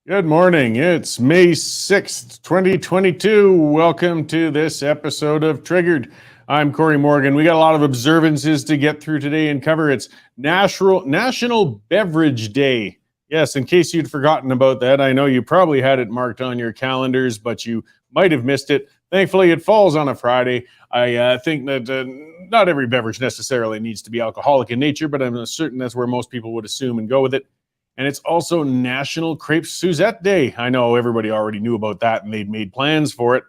Good morning. It's May 6th, 2022. Welcome to this episode of Triggered. I'm Cory Morgan. We got a lot of observances to get through today and cover. It's National Beverage Day. Yes, in case you'd forgotten about that, I know you probably had it marked on your calendars, but you might have missed it. Thankfully, it falls on a Friday. I think that not every beverage necessarily needs to be alcoholic in nature, but I'm certain that's where most people would assume and go with it. And it's also National Crepe Suzette Day. I know everybody already knew about that and they'd made plans for it.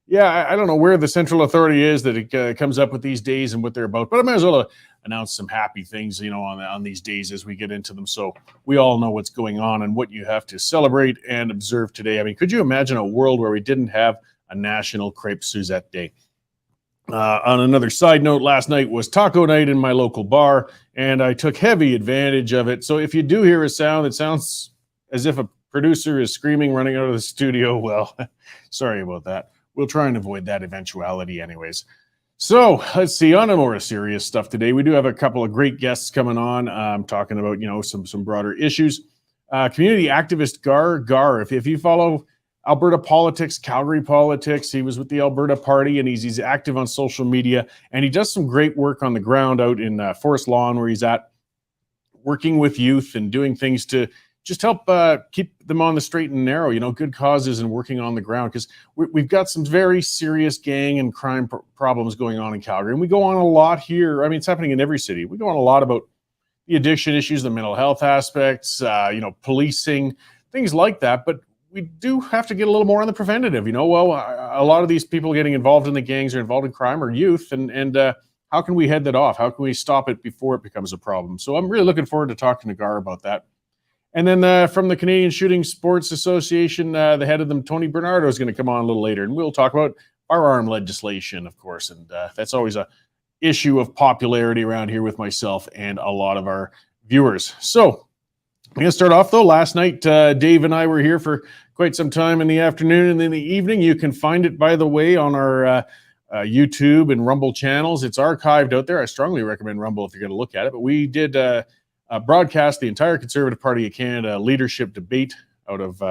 Yeah, I don't know where the central authority is that it comes up with these days and what they're about, but I might as well announce some happy things, on these days as we get into them. So we all know what's going on and what you have to celebrate and observe today. I mean, could you imagine a world where we didn't have a National Crepe Suzette Day? On another side note, last night was taco night in my local bar, and I took heavy advantage of it. So if you do hear a sound that sounds as if a producer is screaming running out of the studio, well, sorry about that. We'll try and avoid that eventuality anyways. So let's see, on a more serious stuff today, we do have a couple of great guests coming on, talking about, some broader issues. Community activist Gar Gar, if you follow Alberta politics, Calgary politics. He was with the Alberta Party, and he's active on social media, and he does some great work on the ground out in Forest Lawn, where he's at, working with youth and doing things to just help keep them on the straight and narrow, good causes and working on the ground, because we've got some very serious gang and crime problems going on in Calgary, and we go on a lot here. I mean, it's happening in every city. We go on a lot about the addiction issues, the mental health aspects, policing, things like that, but we do have to get a little more on the preventative. A lot of these people getting involved in the gangs or involved in crime are youth, and how can we head that off? How can we stop it before it becomes a problem? So I'm really looking forward to talking to Gar about that. And then from the Canadian Shooting Sports Association, the head of them, Tony Bernardo, is going to come on a little later, and we'll talk about firearm legislation, of course, and that's always a issue of popularity around here with myself and a lot of our viewers. So I'm going to start off, though. Last night, Dave and I were here for quite some time in the afternoon and in the evening. You can find it, by the way, on our YouTube and Rumble channels. It's archived out there. I strongly recommend Rumble if you're going to look at it. But we did broadcast the entire Conservative Party of Canada leadership debate out of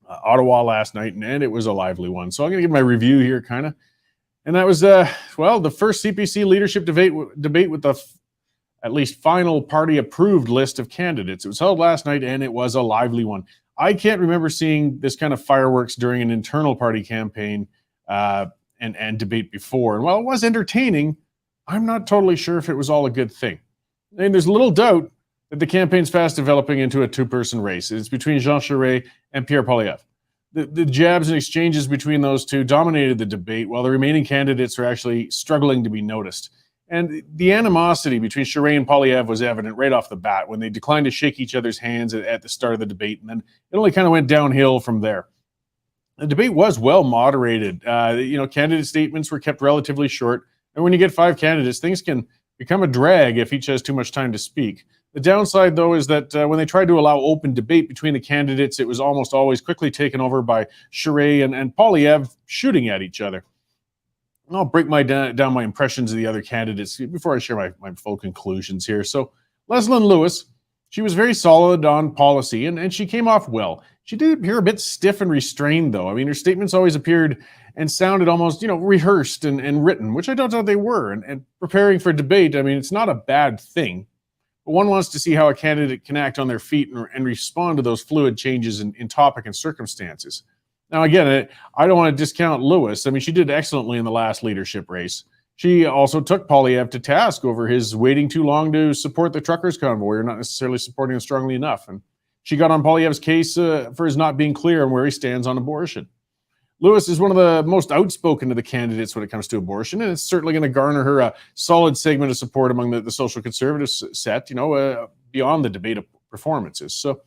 Ottawa last night, and it was a lively one. So I'm going to give my review here, kind of. And that was, the first CPC leadership debate with the at least final party-approved list of candidates. It was held last night, and it was a lively one. I can't remember seeing this kind of fireworks during an internal party campaign and debate before. And while it was entertaining, I'm not totally sure if it was all a good thing. And there's little doubt that the campaign's fast developing into a two-person race. It's between Jean Charest and Pierre Poilievre. The jabs and exchanges between those two dominated the debate, while the remaining candidates are actually struggling to be noticed. And the animosity between Charest and Poilievre was evident right off the bat when they declined to shake each other's hands at the start of the debate, and then it only kind of went downhill from there. The debate was well moderated. Candidate statements were kept relatively short, and when you get 5 candidates, things can become a drag if each has too much time to speak. The downside, though, is that when they tried to allow open debate between the candidates, it was almost always quickly taken over by Charest and Poilievre shooting at each other. I'll break down my impressions of the other candidates before I share my full conclusions here. So Leslyn Lewis, she was very solid on policy, and she came off well. She did appear a bit stiff and restrained, though. I mean, her statements always appeared and sounded almost, rehearsed and written, which I don't know they were. And preparing for debate, I mean, it's not a bad thing. But one wants to see how a candidate can act on their feet and respond to those fluid changes in topic and circumstances. Now, again, I don't want to discount Lewis. I mean, she did excellently in the last leadership race. She also took Poilievre to task over his waiting too long to support the truckers' convoy, or not necessarily supporting it strongly enough. And she got on Poilievre's case for his not being clear on where he stands on abortion. Lewis is one of the most outspoken of the candidates when it comes to abortion, and it's certainly going to garner her a solid segment of support among the social conservative set, beyond the debate performances. So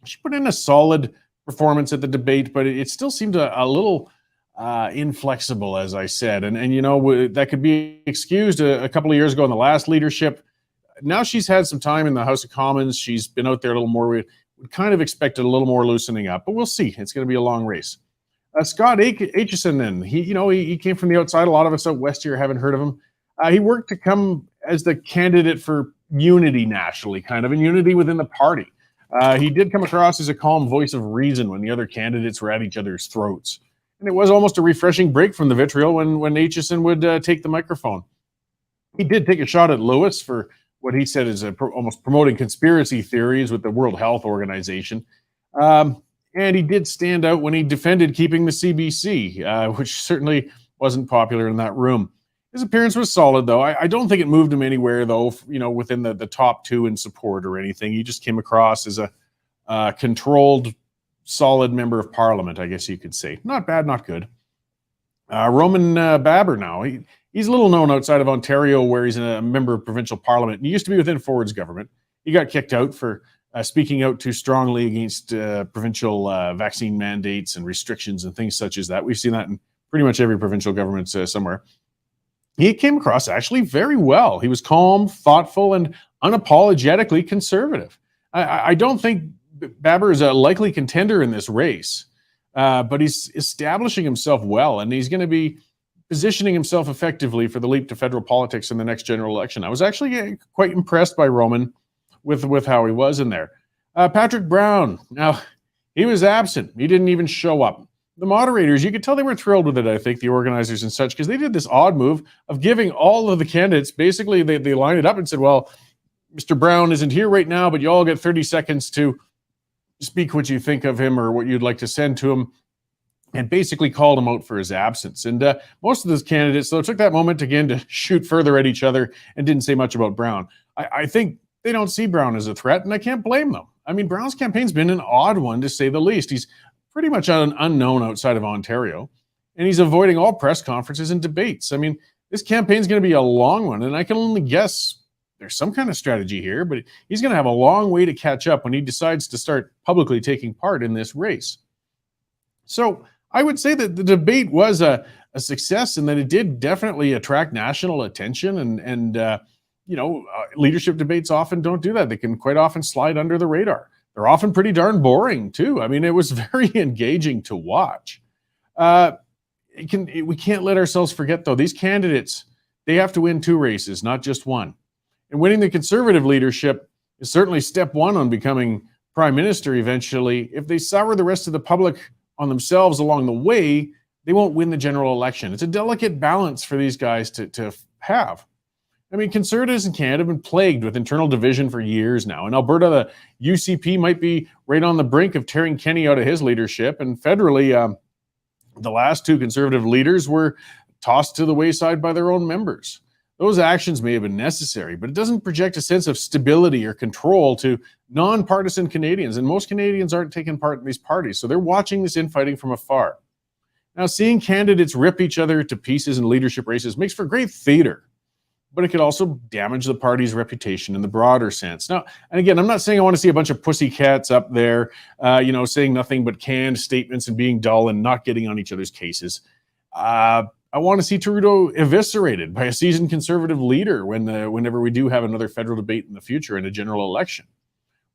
she put in a solid performance at the debate, but it still seemed a little inflexible, as I said. And that could be excused a couple of years ago in the last leadership. Now she's had some time in the House of Commons. She's been out there a little more. We kind of expected a little more loosening up, but we'll see. It's going to be a long race. Scott Aitchison, then, he came from the outside. A lot of us out west here haven't heard of him. He worked to come as the candidate for unity nationally, kind of, and unity within the party. He did come across as a calm voice of reason when the other candidates were at each other's throats. And it was almost a refreshing break from the vitriol when Aitchison would take the microphone. He did take a shot at Lewis for what he said is almost promoting conspiracy theories with the World Health Organization. And he did stand out when he defended keeping the CBC, which certainly wasn't popular in that room. His appearance was solid, though. I don't think it moved him anywhere, though, within the top two in support or anything. He just came across as a controlled, solid member of parliament, I guess you could say. Not bad, not good. Roman Baber now. He's little known outside of Ontario, where he's a member of provincial parliament. He used to be within Ford's government. He got kicked out for speaking out too strongly against provincial vaccine mandates and restrictions and things such as that. We've seen that in pretty much every provincial government somewhere. He came across actually very well. He was calm, thoughtful, and unapologetically conservative. I don't think Baber is a likely contender in this race, but he's establishing himself well, and he's going to be positioning himself effectively for the leap to federal politics in the next general election. I was actually quite impressed by Roman with how he was in there. Patrick Brown, now, he was absent. He didn't even show up. The moderators, you could tell they were thrilled with it, I think, the organizers and such, because they did this odd move of giving all of the candidates, basically, they lined it up and said, well, Mr. Brown isn't here right now, but you all get 30 seconds to speak what you think of him or what you'd like to send to him, and basically called him out for his absence. And most of those candidates, though, took that moment again to shoot further at each other and didn't say much about Brown. I think they don't see Brown as a threat, and I can't blame them. I mean, Brown's campaign's been an odd one, to say the least. He's pretty much an unknown outside of Ontario, and he's avoiding all press conferences and debates. I mean, this campaign's going to be a long one, and I can only guess there's some kind of strategy here, but he's going to have a long way to catch up when he decides to start publicly taking part in this race. So I would say that the debate was a success, and that it did definitely attract national attention, and leadership debates often don't do that. They can quite often slide under the radar. They're often pretty darn boring, too. I mean, it was very engaging to watch. We can't let ourselves forget, though, these candidates, they have to win two races, not just one. And winning the Conservative leadership is certainly step one on becoming prime minister eventually. If they sour the rest of the public on themselves along the way, they won't win the general election. It's a delicate balance for these guys to have. I mean, Conservatives in Canada have been plagued with internal division for years now. In Alberta, the UCP might be right on the brink of tearing Kenny out of his leadership. And federally, the last two Conservative leaders were tossed to the wayside by their own members. Those actions may have been necessary, but it doesn't project a sense of stability or control to nonpartisan Canadians. And most Canadians aren't taking part in these parties, so they're watching this infighting from afar. Now, seeing candidates rip each other to pieces in leadership races makes for great theater, but it could also damage the party's reputation in the broader sense. Now, and again, I'm not saying I want to see a bunch of pussycats up there, saying nothing but canned statements and being dull and not getting on each other's cases. I want to see Trudeau eviscerated by a seasoned Conservative leader whenever we do have another federal debate in the future in a general election.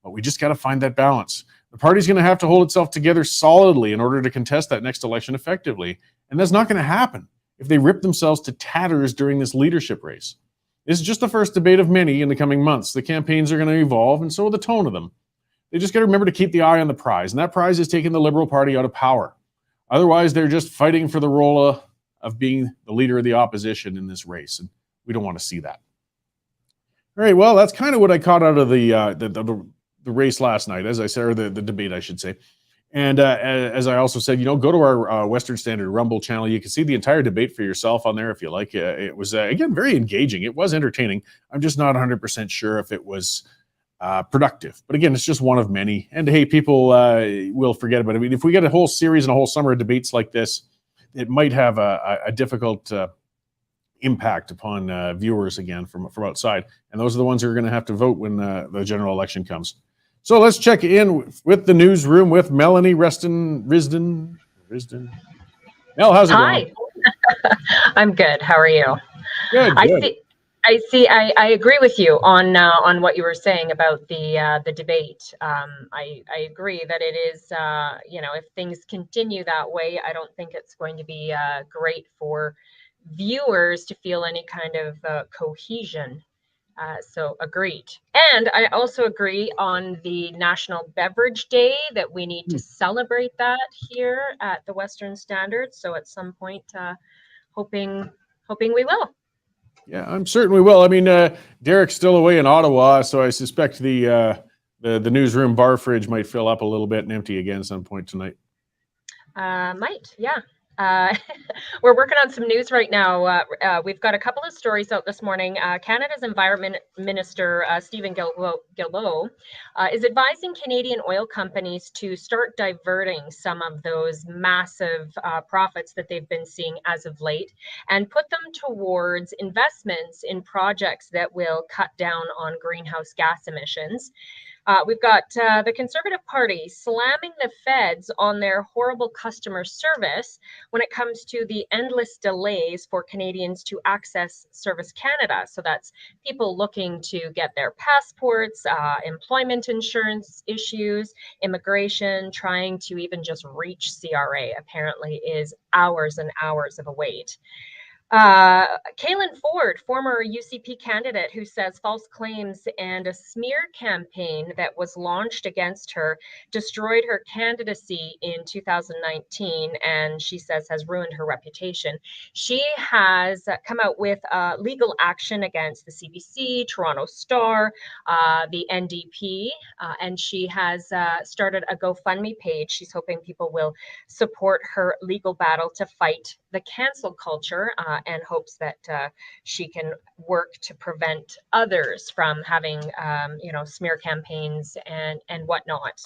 But we just got to find that balance. The party's going to have to hold itself together solidly in order to contest that next election effectively. And that's not going to happen if they rip themselves to tatters during this leadership race. This is just the first debate of many in the coming months. The campaigns are going to evolve, and so will the tone of them. They just got to remember to keep the eye on the prize, and that prize is taking the Liberal Party out of power. Otherwise, they're just fighting for the role of being the leader of the opposition in this race, and we don't want to see that. All right, well, that's kind of what I caught out of the race last night, as I said, or the debate, I should say. And as I also said, go to our Western Standard Rumble channel. You can see the entire debate for yourself on there if you like. It was, again, very engaging. It was entertaining. I'm just not 100% sure if it was productive. But again, it's just one of many. And hey, people will forget about it. I mean, if we get a whole series and a whole summer of debates like this, it might have a difficult impact upon viewers again from outside. And those are the ones who are going to have to vote when the general election comes. So let's check in with the newsroom with Melanie Risdon. Mel, how's it going? Hi. I'm good. How are you? Good. I agree with you on what you were saying about the debate. I agree that it is, if things continue that way, I don't think it's going to be great for viewers to feel any kind of cohesion So agreed. And I also agree on the National Beverage Day that we need to celebrate that here at the Western Standard. So at some point, hoping we will. Yeah, I'm certain we will. I mean, Derek's still away in Ottawa, so I suspect the newsroom bar fridge might fill up a little bit and empty again some point tonight. Might, yeah. We're working on some news right now. We've got a couple of stories out this morning. Canada's Environment Minister, Stephen Guilbeault, is advising Canadian oil companies to start diverting some of those massive profits that they've been seeing as of late and put them towards investments in projects that will cut down on greenhouse gas emissions. We've got the Conservative Party slamming the feds on their horrible customer service when it comes to the endless delays for Canadians to access Service Canada. So that's people looking to get their passports, employment insurance issues, immigration, trying to even just reach CRA apparently is hours and hours of a wait. Kaylin Ford, former UCP candidate who says false claims and a smear campaign that was launched against her destroyed her candidacy in 2019 and she says has ruined her reputation. She has come out with legal action against the CBC, Toronto Star, the NDP, and she has started a GoFundMe page. She's hoping people will support her legal battle to fight the cancel culture and hopes that she can work to prevent others from having, smear campaigns and whatnot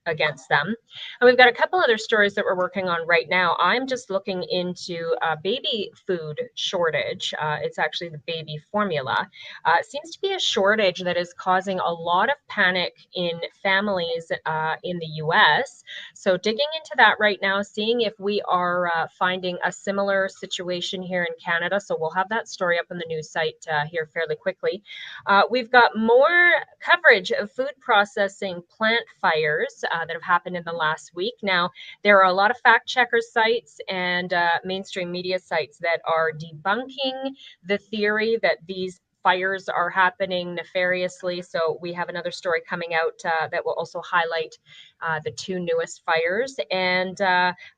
against them. And we've got a couple other stories that we're working on right now. I'm just looking into a baby food shortage. It's actually the baby formula. It seems to be a shortage that is causing a lot of panic in families in the US. So digging into that right now, seeing if we are finding a similar situation here in Canada. So we'll have that story up on the news site here fairly quickly. We've got more coverage of food processing plant fires that have happened in the last week. Now, there are a lot of fact checker sites and mainstream media sites that are debunking the theory that these fires are happening nefariously. So we have another story coming out that will also highlight the two newest fires. And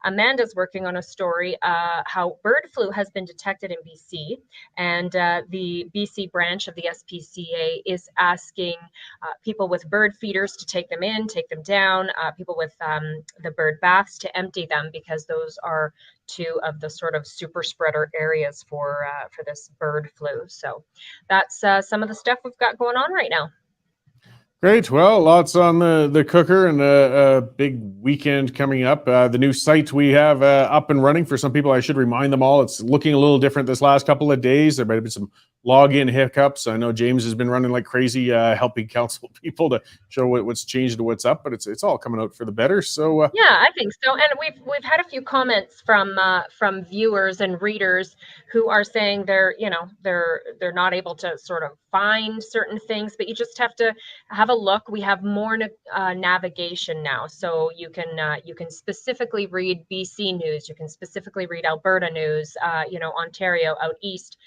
Amanda's working on a story how bird flu has been detected in BC. And the BC branch of the SPCA is asking people with bird feeders to take them in, take them down, people with the bird baths to empty them because those are two of the sort of super spreader areas for this bird flu. So that's some of the stuff we've got going on right now. Great. Well, lots on the cooker and a big weekend coming up. The new site we have up and running for some people, I should remind them all, it's looking a little different this last couple of days. There might have been some login hiccups. I know James has been running like crazy, helping counsel people to show what's changed and what's up, but it's all coming out for the better. So yeah, I think so. And we've had a few comments from viewers and readers who are saying they're not able to sort of find certain things, but you just have to have a look. We have more navigation now, so you can specifically read BC news, you can specifically read Alberta news, Ontario out east.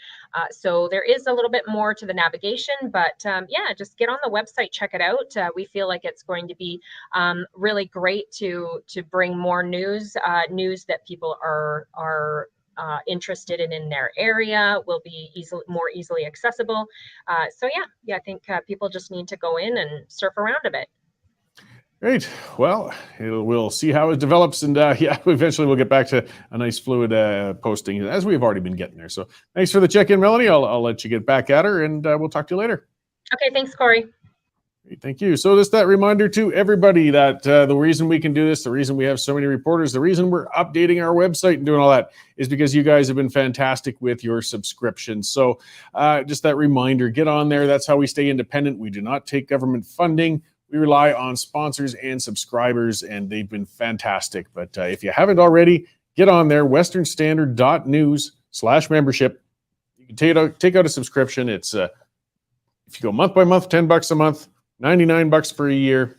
So there is a little bit more to the navigation, but yeah, just get on the website, check it out. We feel like it's going to be really great to bring more news that people are interested in their area, will be more easily accessible. So yeah, I think people just need to go in and surf around a bit. Great. Well, we'll see how it develops, and eventually we'll get back to a nice fluid posting, as we've already been getting there. So thanks for the check-in, Melanie. I'll let you get back at her, and we'll talk to you later. Okay, thanks, Cory. Great, thank you. So just that reminder to everybody that the reason we can do this, the reason we have so many reporters, the reason we're updating our website and doing all that is because you guys have been fantastic with your subscriptions. So just that reminder, get on there. That's how we stay independent. We do not take government funding. We rely on sponsors and subscribers, and they've been fantastic. But if you haven't already, get on there, westernstandard.news/membership. You can take out a subscription. It's if you go month by month, $10 a month, $99 for a year.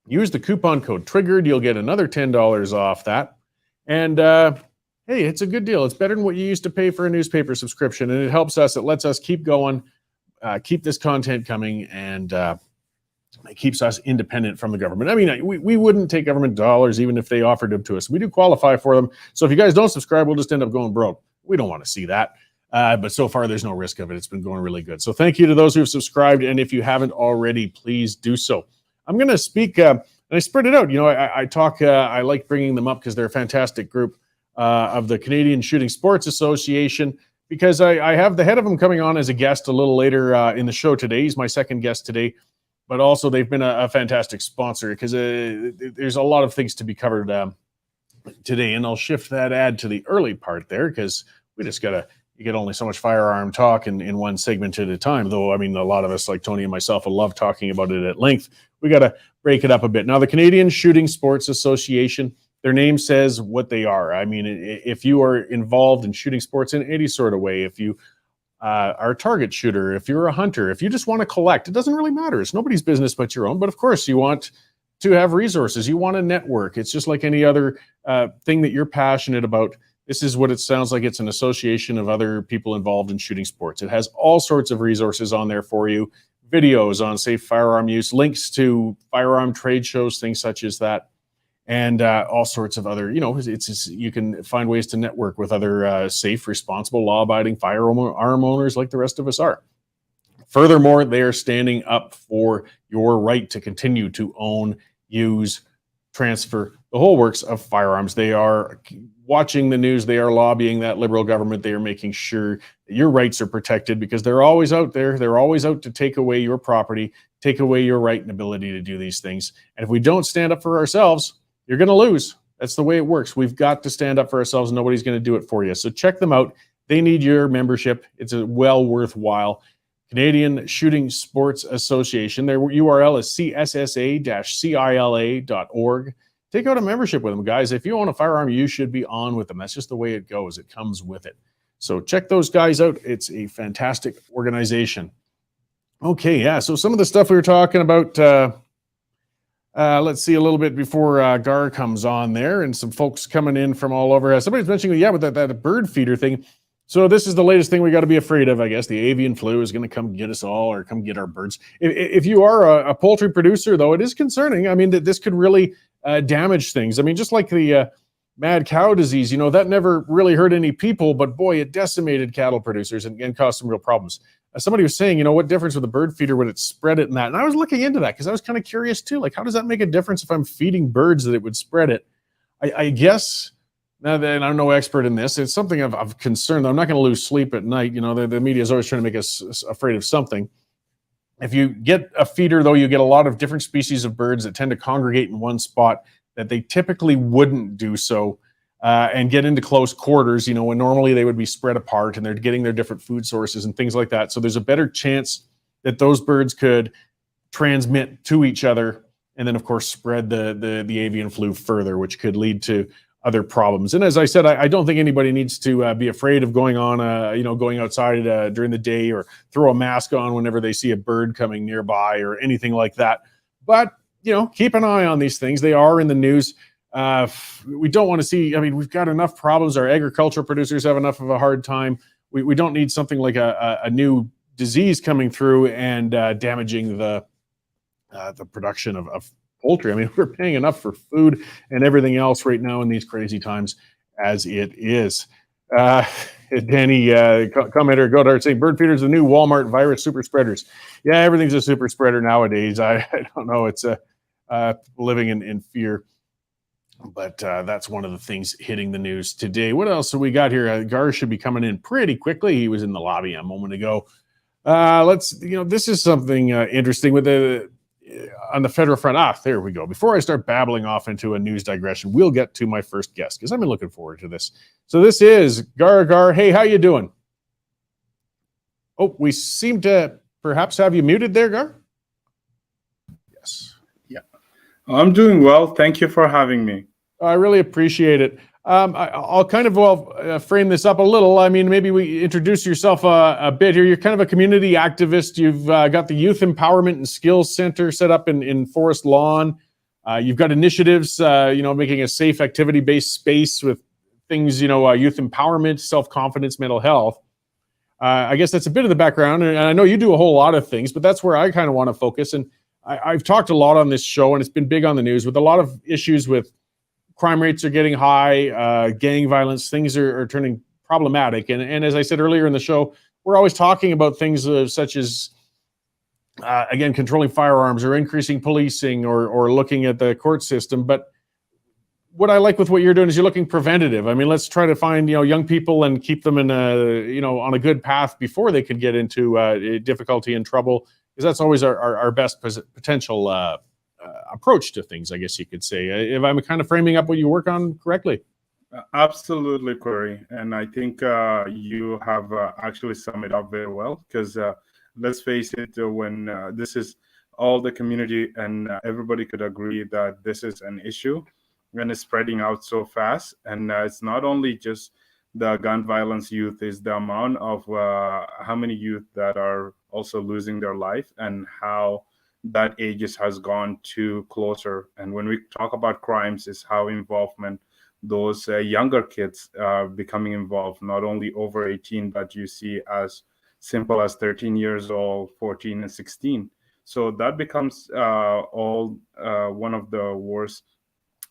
Use the coupon code TRIGGERED. You'll get another $10 off that. And hey, it's a good deal. It's better than what you used to pay for a newspaper subscription, and it helps us. It lets us keep going. keep this content coming, and it keeps us independent from the government. I mean, we wouldn't take government dollars even if they offered them to us. We do qualify for them. So if you guys don't subscribe, we'll just end up going broke. We don't want to see that. But so far, there's no risk of it. It's been going really good. So thank you to those who have subscribed. And if you haven't already, please do so. I'm going to speak, and I spread it out. You know, I like bringing them up because they're a fantastic group of the Canadian Shooting Sports Association, because I have the head of them coming on as a guest a little later in the show today. He's my second guest today. But also, they've been a fantastic sponsor, because there's a lot of things to be covered today. And I'll shift that ad to the early part there, because we just you get only so much firearm talk in one segment at a time. Though, I mean, a lot of us, like Tony and myself, will love talking about it at length. We got to break it up a bit. Now, the Canadian Shooting Sports Association, their name says what they are. I mean, if you are involved in shooting sports in any sort of way, if you are a target shooter, if you're a hunter, if you just want to collect, it doesn't really matter. It's nobody's business but your own. But of course, you want to have resources. You want to network. It's just like any other thing that you're passionate about. This is what it sounds like. It's an association of other people involved in shooting sports. It has all sorts of resources on there for you, videos on safe firearm use, links to firearm trade shows, things such as that, and all sorts of other, you can find ways to network with other safe, responsible, law-abiding firearm owners like the rest of us are. Furthermore, they are standing up for your right to continue to own, use, transfer, the whole works of firearms. They are watching the news. They are lobbying that Liberal government. They are making sure that your rights are protected, because they're always out there. They're always out to take away your property, take away your right and ability to do these things. And if we don't stand up for ourselves, you're going to lose. That's the way it works. We've got to stand up for ourselves. Nobody's going to do it for you. So check them out. They need your membership. It's a well worthwhile. Canadian Shooting Sports Association. Their URL is cssa-cila.org. Take out a membership with them, guys. If you own a firearm, you should be on with them. That's just the way it goes. It comes with it. So check those guys out. It's a fantastic organization. Okay, yeah. So some of the stuff we were talking about, let's see a little bit before Gar comes on there, and some folks coming in from all over. Somebody's mentioning, with that bird feeder thing. So this is the latest thing we got to be afraid of, I guess. The avian flu is going to come get us all, or come get our birds. If you are a poultry producer, though, it is concerning. I mean, that this could really damage things. I mean, just like the mad cow disease, that never really hurt any people, but boy, it decimated cattle producers and caused some real problems. Somebody was saying, what difference with a bird feeder would it spread it and that? And I was looking into that because I was kind of curious too. Like, how does that make a difference if I'm feeding birds that it would spread it? I guess, now that I'm no expert in this, it's something of concern. I'm not going to lose sleep at night. The media is always trying to make us afraid of something. If you get a feeder, though, you get a lot of different species of birds that tend to congregate in one spot that they typically wouldn't do so. And get into close quarters, when normally they would be spread apart and they're getting their different food sources and things like that. So there's a better chance that those birds could transmit to each other, and then, of course, spread the avian flu further, which could lead to other problems. And as I said, I don't think anybody needs to be afraid of going outside during the day, or throw a mask on whenever they see a bird coming nearby or anything like that. But, keep an eye on these things. They are in the news. We don't want to see, we've got enough problems. Our agricultural producers have enough of a hard time. We don't need something like a new disease coming through and damaging the production of poultry. We're paying enough for food and everything else right now in these crazy times as it is. Danny, commenter, Godard saying bird feeders, the new Walmart virus super spreaders. Yeah, everything's a super spreader nowadays. I don't know. It's living in fear. But that's one of the things hitting the news today. What else have we got here? Gar should be coming in pretty quickly. He was in the lobby a moment ago. This is something interesting with on the federal front. There we go. Before I start babbling off into a news digression, we'll get to my first guest, because I've been looking forward to this. So this is Gar Gar. Hey, how you doing? Oh, we seem to perhaps have you muted there, Gar. Yes. Yeah. I'm doing well. Thank you for having me. I really appreciate it. I'll kind of frame this up a little. Maybe we introduce yourself a bit here. You're kind of a community activist. You've got the Youth Empowerment and Skills Center set up in Forest Lawn. You've got initiatives, making a safe activity-based space with things, youth empowerment, self-confidence, mental health. I guess that's a bit of the background, and I know you do a whole lot of things, but that's where I kind of want to focus. And I've talked a lot on this show, and it's been big on the news with a lot of issues with crime rates are getting high, gang violence, things are turning problematic. And as I said earlier in the show, we're always talking about things such as, again, controlling firearms or increasing policing or looking at the court system. But what I like with what you're doing is you're looking preventative. I mean, let's try to find, young people and keep them in on a good path before they could get into difficulty and trouble, because that's always our best potential approach to things, I guess you could say. If I'm kind of framing up what you work on correctly. Absolutely, Cory. And I think you have actually summed it up very well, because let's face it, when this is all the community and everybody could agree that this is an issue and it's spreading out so fast. And it's not only just the gun violence youth, is the amount of how many youth that are also losing their life, and how that ages has gone to closer. And when we talk about crimes, is how involvement those younger kids becoming involved, not only over 18, but you see as simple as 13 years old, 14 and 16. So that becomes all one of the worst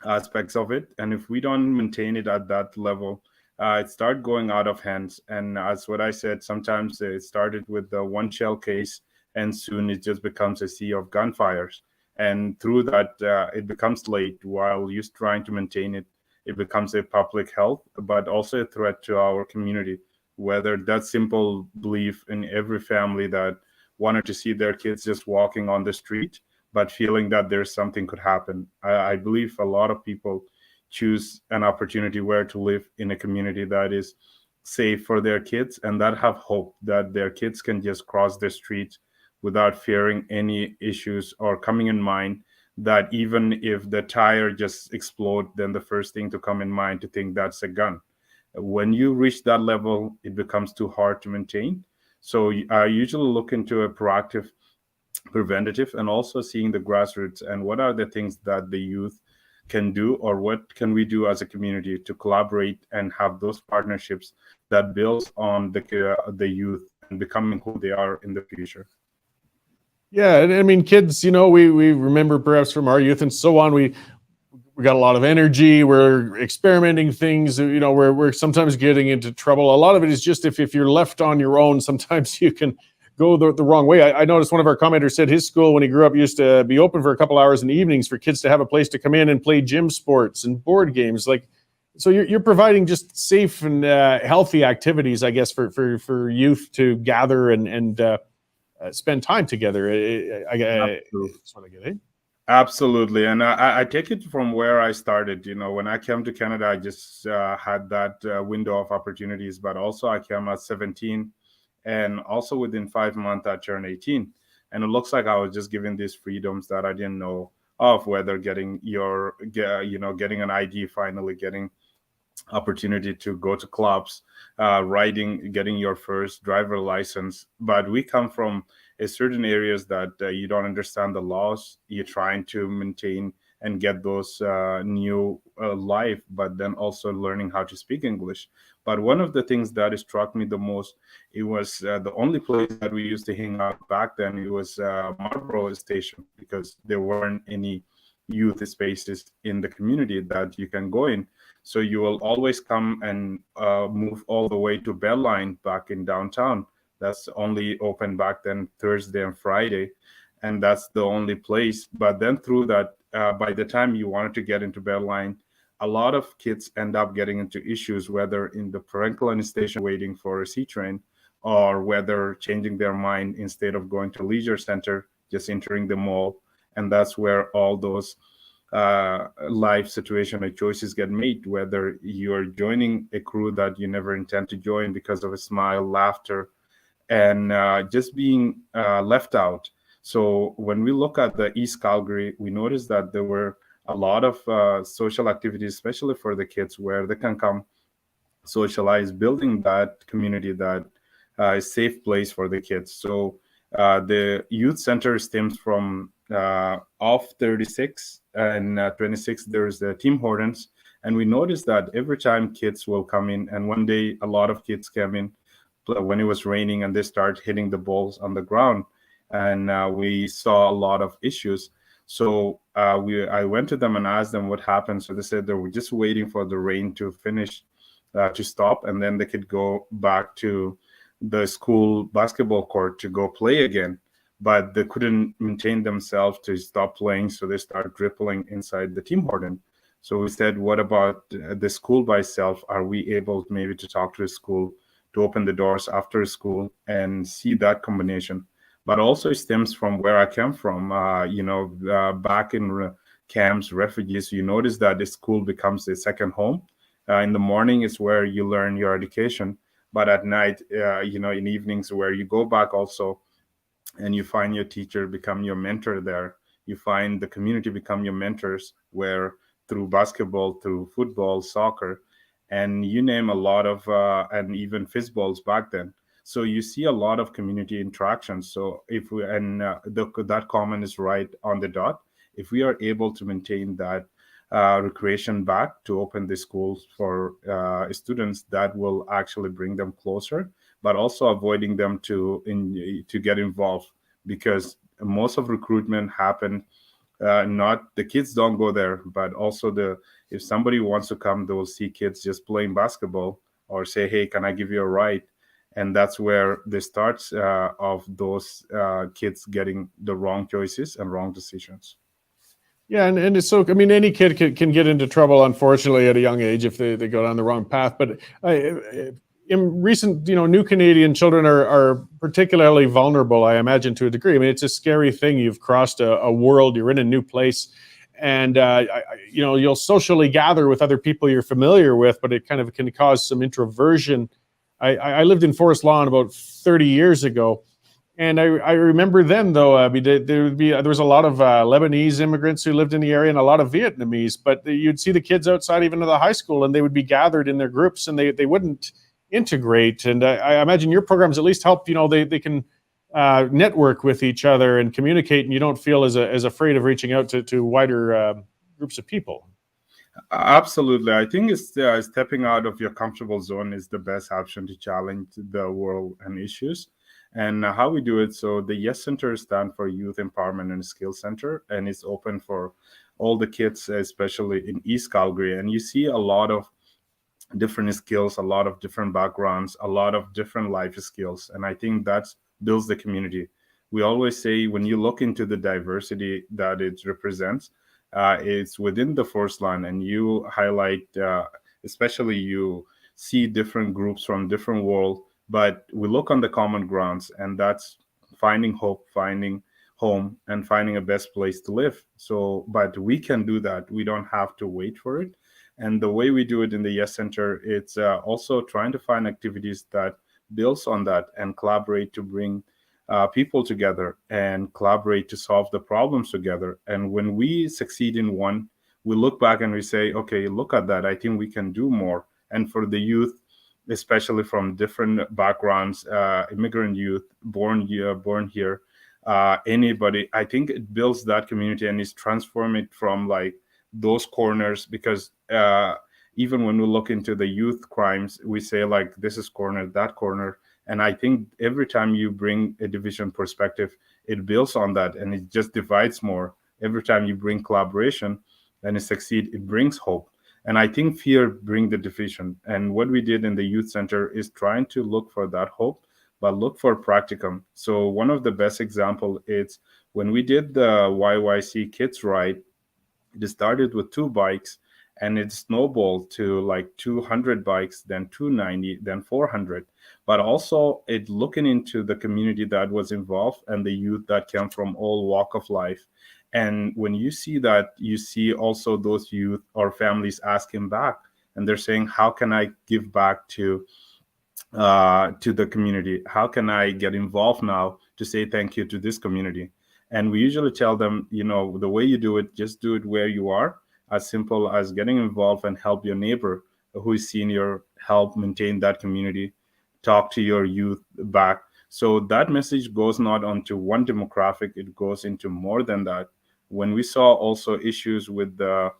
aspects of it. And if we don't maintain it at that level, it start going out of hands. And as what I said, sometimes it started with the one shell case, and soon it just becomes a sea of gunfires. And through that, it becomes late. While you're trying to maintain it, it becomes a public health, but also a threat to our community. Whether that simple belief in every family that wanted to see their kids just walking on the street, but feeling that there's something could happen. I believe a lot of people choose an opportunity where to live in a community that is safe for their kids, and that have hope that their kids can just cross the street without fearing any issues, or coming in mind that even if the tire just explode, then the first thing to come in mind to think that's a gun. When you reach that level, it becomes too hard to maintain. So I usually look into a proactive, preventative, and also seeing the grassroots and what are the things that the youth can do, or what can we do as a community to collaborate and have those partnerships that builds on the youth and becoming who they are in the future. Yeah, and I mean, kids, we remember perhaps from our youth and so on, we got a lot of energy, we're experimenting things, we're sometimes getting into trouble. A lot of it is just if you're left on your own, sometimes you can go the wrong way. I noticed one of our commenters said his school, when he grew up, used to be open for a couple hours in the evenings for kids to have a place to come in and play gym sports and board games. So you're providing just safe and healthy activities, I guess, for youth to gather and spend time together. That's what I get. Absolutely. And I take it from where I started. When I came to Canada, I just had that window of opportunities, but also I came at 17, and also within 5 months I turned 18. And it looks like I was just given these freedoms that I didn't know of, whether getting getting an ID, finally getting opportunity to go to clubs, riding, getting your first driver license. But we come from a certain areas that you don't understand the laws. You're trying to maintain and get those new life, but then also learning how to speak English. But one of the things that struck me the most, it was the only place that we used to hang out back then. It was Marlborough Station, because there weren't any youth spaces in the community that you can go in. So you will always come and move all the way to Belline back in downtown. That's only open back then Thursday and Friday, and that's the only place. But then through that, by the time you wanted to get into Belline, a lot of kids end up getting into issues, whether in the Franklin station waiting for a C train, or whether changing their mind, instead of going to leisure center, just entering the mall. And that's where all those life situation or choices get made, whether you're joining a crew that you never intend to join because of a smile, laughter, and just being left out. So when we look at the East Calgary, we noticed that there were a lot of social activities, especially for the kids, where they can come socialize, building that community that is a safe place for the kids. So the youth center stems from off 36 and 26, there's the Tim Hortons. And we noticed that every time kids will come in, and one day a lot of kids came in, when it was raining and they start hitting the balls on the ground, and we saw a lot of issues. So I went to them and asked them what happened. So they said they were just waiting for the rain to finish, to stop, and then they could go back to the school basketball court to go play again. But they couldn't maintain themselves to stop playing, so they started dribbling inside the team warden. So we said, what about the school by itself? Are we able maybe to talk to the school to open the doors after school and see that combination? But also it stems from where I came from. Back in camps, refugees, you notice that the school becomes a second home. In the morning is where you learn your education, but at night, in evenings where you go back also, and you find your teacher become your mentor there. You find the community become your mentors, where through basketball, through football, soccer, and you name a lot of, and even fistballs back then. So you see a lot of community interaction. So if we, and that comment is right on the dot. If we are able to maintain that recreation back to open the schools for students, that will actually bring them closer, but also avoiding them to get involved, because most of recruitment happen, not the kids don't go there, but also if somebody wants to come, they will see kids just playing basketball or say, hey, can I give you a ride? And that's where the starts of those kids getting the wrong choices and wrong decisions. Yeah, and it's so, I mean, any kid can get into trouble, unfortunately, at a young age if they go down the wrong path. But in recent, new Canadian children are particularly vulnerable, I imagine, to a degree. I mean, it's a scary thing. You've crossed a world, you're in a new place, and you'll socially gather with other people you're familiar with, but it kind of can cause some introversion. I lived in Forest Lawn about 30 years ago. And I remember then, though, there was a lot of Lebanese immigrants who lived in the area and a lot of Vietnamese. But you'd see the kids outside, even of the high school, and they would be gathered in their groups, and they wouldn't integrate. And I imagine your programs at least help. They can network with each other and communicate, and you don't feel as afraid of reaching out to wider groups of people. Absolutely. I think stepping out of your comfortable zone is the best option to challenge the world and issues. And how we do it, so the YES Center stands for Youth Empowerment and Skills Center, and it's open for all the kids, especially in East Calgary. And you see a lot of different skills, a lot of different backgrounds, a lot of different life skills. And I think that builds the community. We always say, when you look into the diversity that it represents, it's within the Forest Line, and you highlight, especially you see different groups from different world, but we look on the common grounds, and that's finding hope, finding home, and finding a best place to live. So, but we can do that. We don't have to wait for it. And the way we do it in the YES Center, it's also trying to find activities that builds on that and collaborate to bring people together and collaborate to solve the problems together. And when we succeed in one, we look back and we say, okay, look at that. I think we can do more. And for the youth, especially from different backgrounds, immigrant youth, born here, anybody, I think it builds that community and is transforming it from like those corners, because even when we look into the youth crimes, we say like, this is corner, that corner. And I think every time you bring a division perspective, it builds on that and it just divides more. Every time you bring collaboration and it succeeds, it brings hope. And I think fear brings the division. And what we did in the youth center is trying to look for that hope, but look for practicum. So one of the best example is when we did the YYC Kids Ride, it started with 2 bikes and it snowballed to like 200 bikes, then 290, then 400. But also it looking into the community that was involved and the youth that came from all walk of life. And when you see that, you see also those youth or families asking back, and they're saying, how can I give back to the community? How can I get involved now to say thank you to this community? And we usually tell them, the way you do it, just do it where you are, as simple as getting involved and help your neighbor who is senior, help maintain that community, talk to your youth back. So that message goes not onto one demographic, it goes into more than that. When we saw also issues with the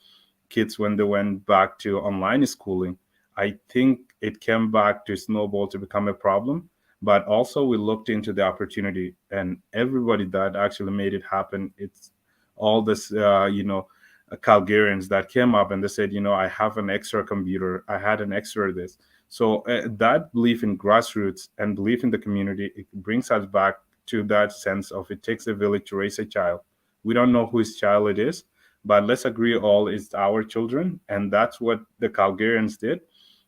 kids when they went back to online schooling, I think it came back to snowball to become a problem. But also we looked into the opportunity, and everybody that actually made it happen, it's all this, Calgarians that came up and they said, I have an extra computer, I had an extra this. So that belief in grassroots and belief in the community, it brings us back to that sense of it takes a village to raise a child. We don't know whose child it is, but let's agree all it's our children, and that's what the Calgarians did,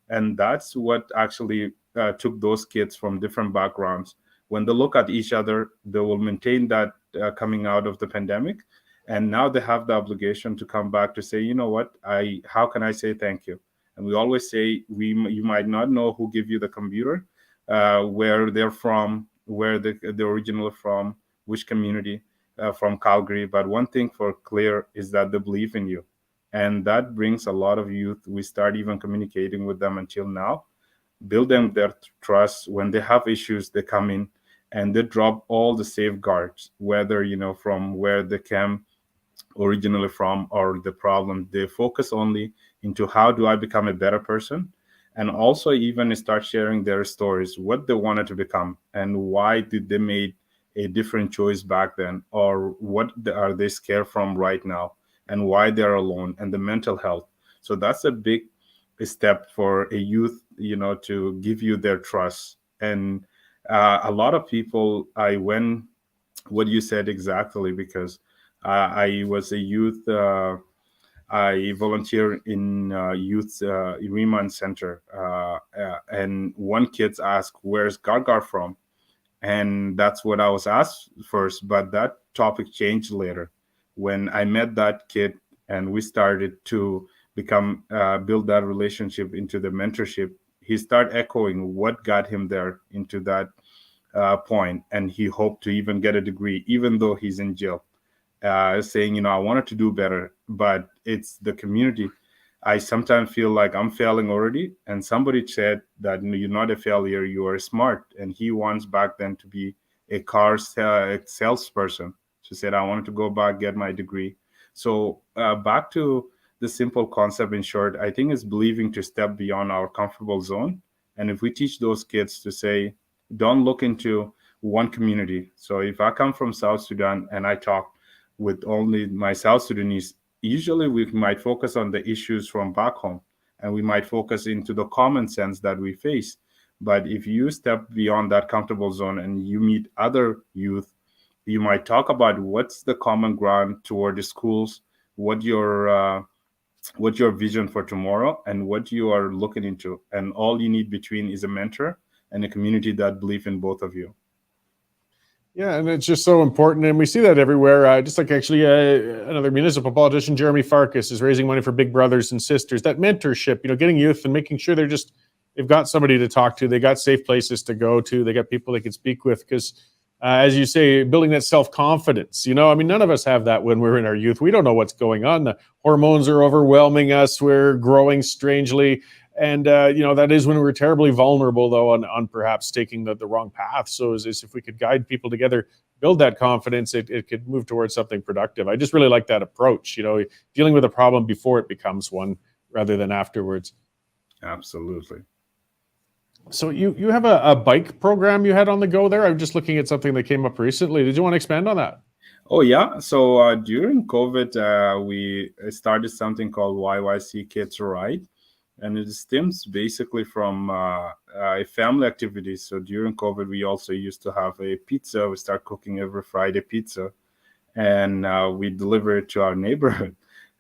and that's what actually took those kids from different backgrounds. When they look at each other, they will maintain that coming out of the pandemic, and now they have the obligation to come back to say, you know what, I how can I say thank you? And we always say you might not know who give you the computer, where they're from, where the original from, which community, from Calgary. But one thing for clear is that they believe in you, and that brings a lot of youth. We start even communicating with them until now, build them their trust. When they have issues, they come in and they drop all the safeguards, whether from where they came originally from or the problem. They focus only into how do I become a better person, and also even start sharing their stories, what they wanted to become and why did they made a different choice back then, or what are they scared from right now, and why they're alone, and the mental health. So that's a big step for a youth, to give you their trust. And a lot of people, I went what you said exactly, because I was a youth. I volunteer in youth remand center, and one kid asked, "Where's Gar Gar from?" And that's what I was asked first. But that topic changed later when I met that kid, and we started to become build that relationship into the mentorship. He started echoing what got him there into that point, and he hoped to even get a degree, even though he's in jail, saying, I wanted to do better, but it's the community. I sometimes feel like I'm failing already. And somebody said that, you're not a failure, you are smart. And he wants back then to be a car salesperson. She said, I wanted to go back, get my degree. So back to the simple concept, in short, I think is believing to step beyond our comfortable zone. And if we teach those kids to say, don't look into one community. So if I come from South Sudan and I talk with only my South Sudanese, usually we might focus on the issues from back home, and we might focus into the common sense that we face. But if you step beyond that comfortable zone and you meet other youth, you might talk about what's the common ground toward the schools, what your vision for tomorrow, and what you are looking into. And all you need between is a mentor and a community that believe in both of you. Yeah, and it's just so important, and we see that everywhere. Just like actually, another municipal politician, Jeremy Farkas, is raising money for big brothers and sisters. That mentorship, getting youth and making sure they've got somebody to talk to, they got safe places to go to, they got people they can speak with. Because, as you say, building that self-confidence. None of us have that when we're in our youth. We don't know what's going on. The hormones are overwhelming us. We're growing strangely. And, that is when we're terribly vulnerable, though, on perhaps taking the wrong path. So is if we could guide people together, build that confidence, it could move towards something productive. I just really like that approach, dealing with a problem before it becomes one rather than afterwards. Absolutely. So you have a bike program you had on the go there? I'm just looking at something that came up recently. Did you want to expand on that? Oh, yeah. So during COVID, we started something called YYC Kids Ride. And it stems basically from a family activity. So during COVID, we also used to have a pizza. We start cooking every Friday pizza, and we deliver it to our neighborhood.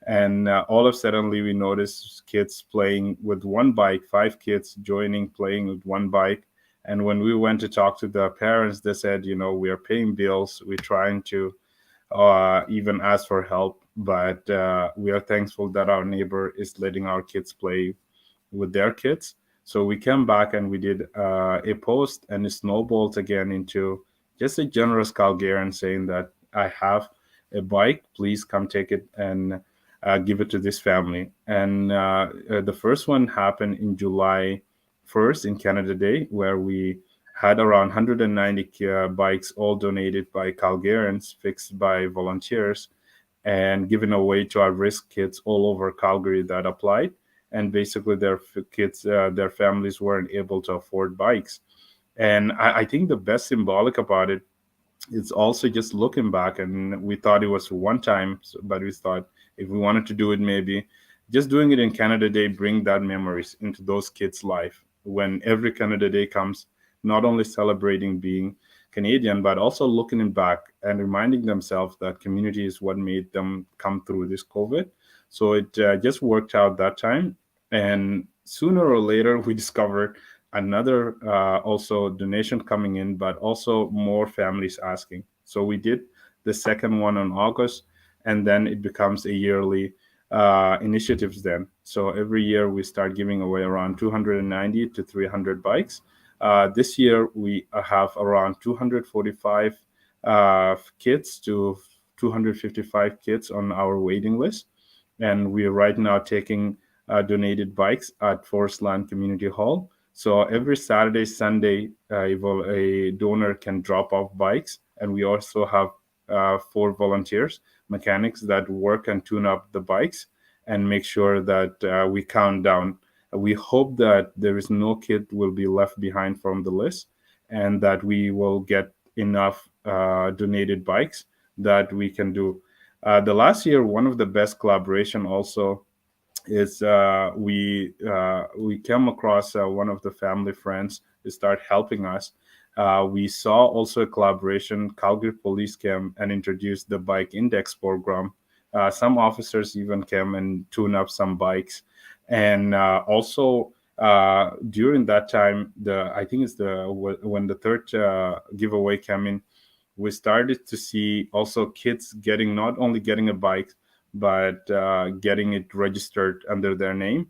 And all of a sudden, we noticed kids playing with one bike, 5 kids joining, playing with one bike. And when we went to talk to the parents, they said, we are paying bills. We're trying to even ask for help. But we are thankful that our neighbor is letting our kids play with their kids. So we came back and we did a post, and it snowballed again into just a generous Calgarian saying that I have a bike, please come take it and give it to this family. And the first one happened in July 1st in Canada Day, where we had around 190 bikes, all donated by Calgarians, fixed by volunteers, and given away to our risk kids all over Calgary that applied. and basically their kids, their families weren't able to afford bikes. And I think the best symbolic about it, it's also just looking back, and we thought it was one time, but we thought if we wanted to do it, maybe just doing it in Canada Day, bring that memories into those kids' life. When every Canada Day comes, not only celebrating being Canadian, but also looking back and reminding themselves that community is what made them come through this COVID. So it just worked out that time. And sooner or later, we discovered another also donation coming in, but also more families asking. So we did the second one on August, and then it becomes a yearly initiatives then. So every year we start giving away around 290 to 300 bikes. This year we have around 245 kids to 255 kids on our waiting list. And we are right now taking donated bikes at Forest Land Community Hall. So every Saturday, Sunday, a donor can drop off bikes. And we also have 4 volunteers, mechanics that work and tune up the bikes and make sure that we count down. We hope that there is no kid will be left behind from the list, and that we will get enough donated bikes that we can do. The last year, one of the best collaboration also is we came across one of the family friends to start helping us. We saw also a collaboration. Calgary Police came and introduced the Bike Index program. Some officers even came and tune up some bikes. And also during that time, I think it's when the third giveaway came in, we started to see also kids not only getting a bike, but getting it registered under their name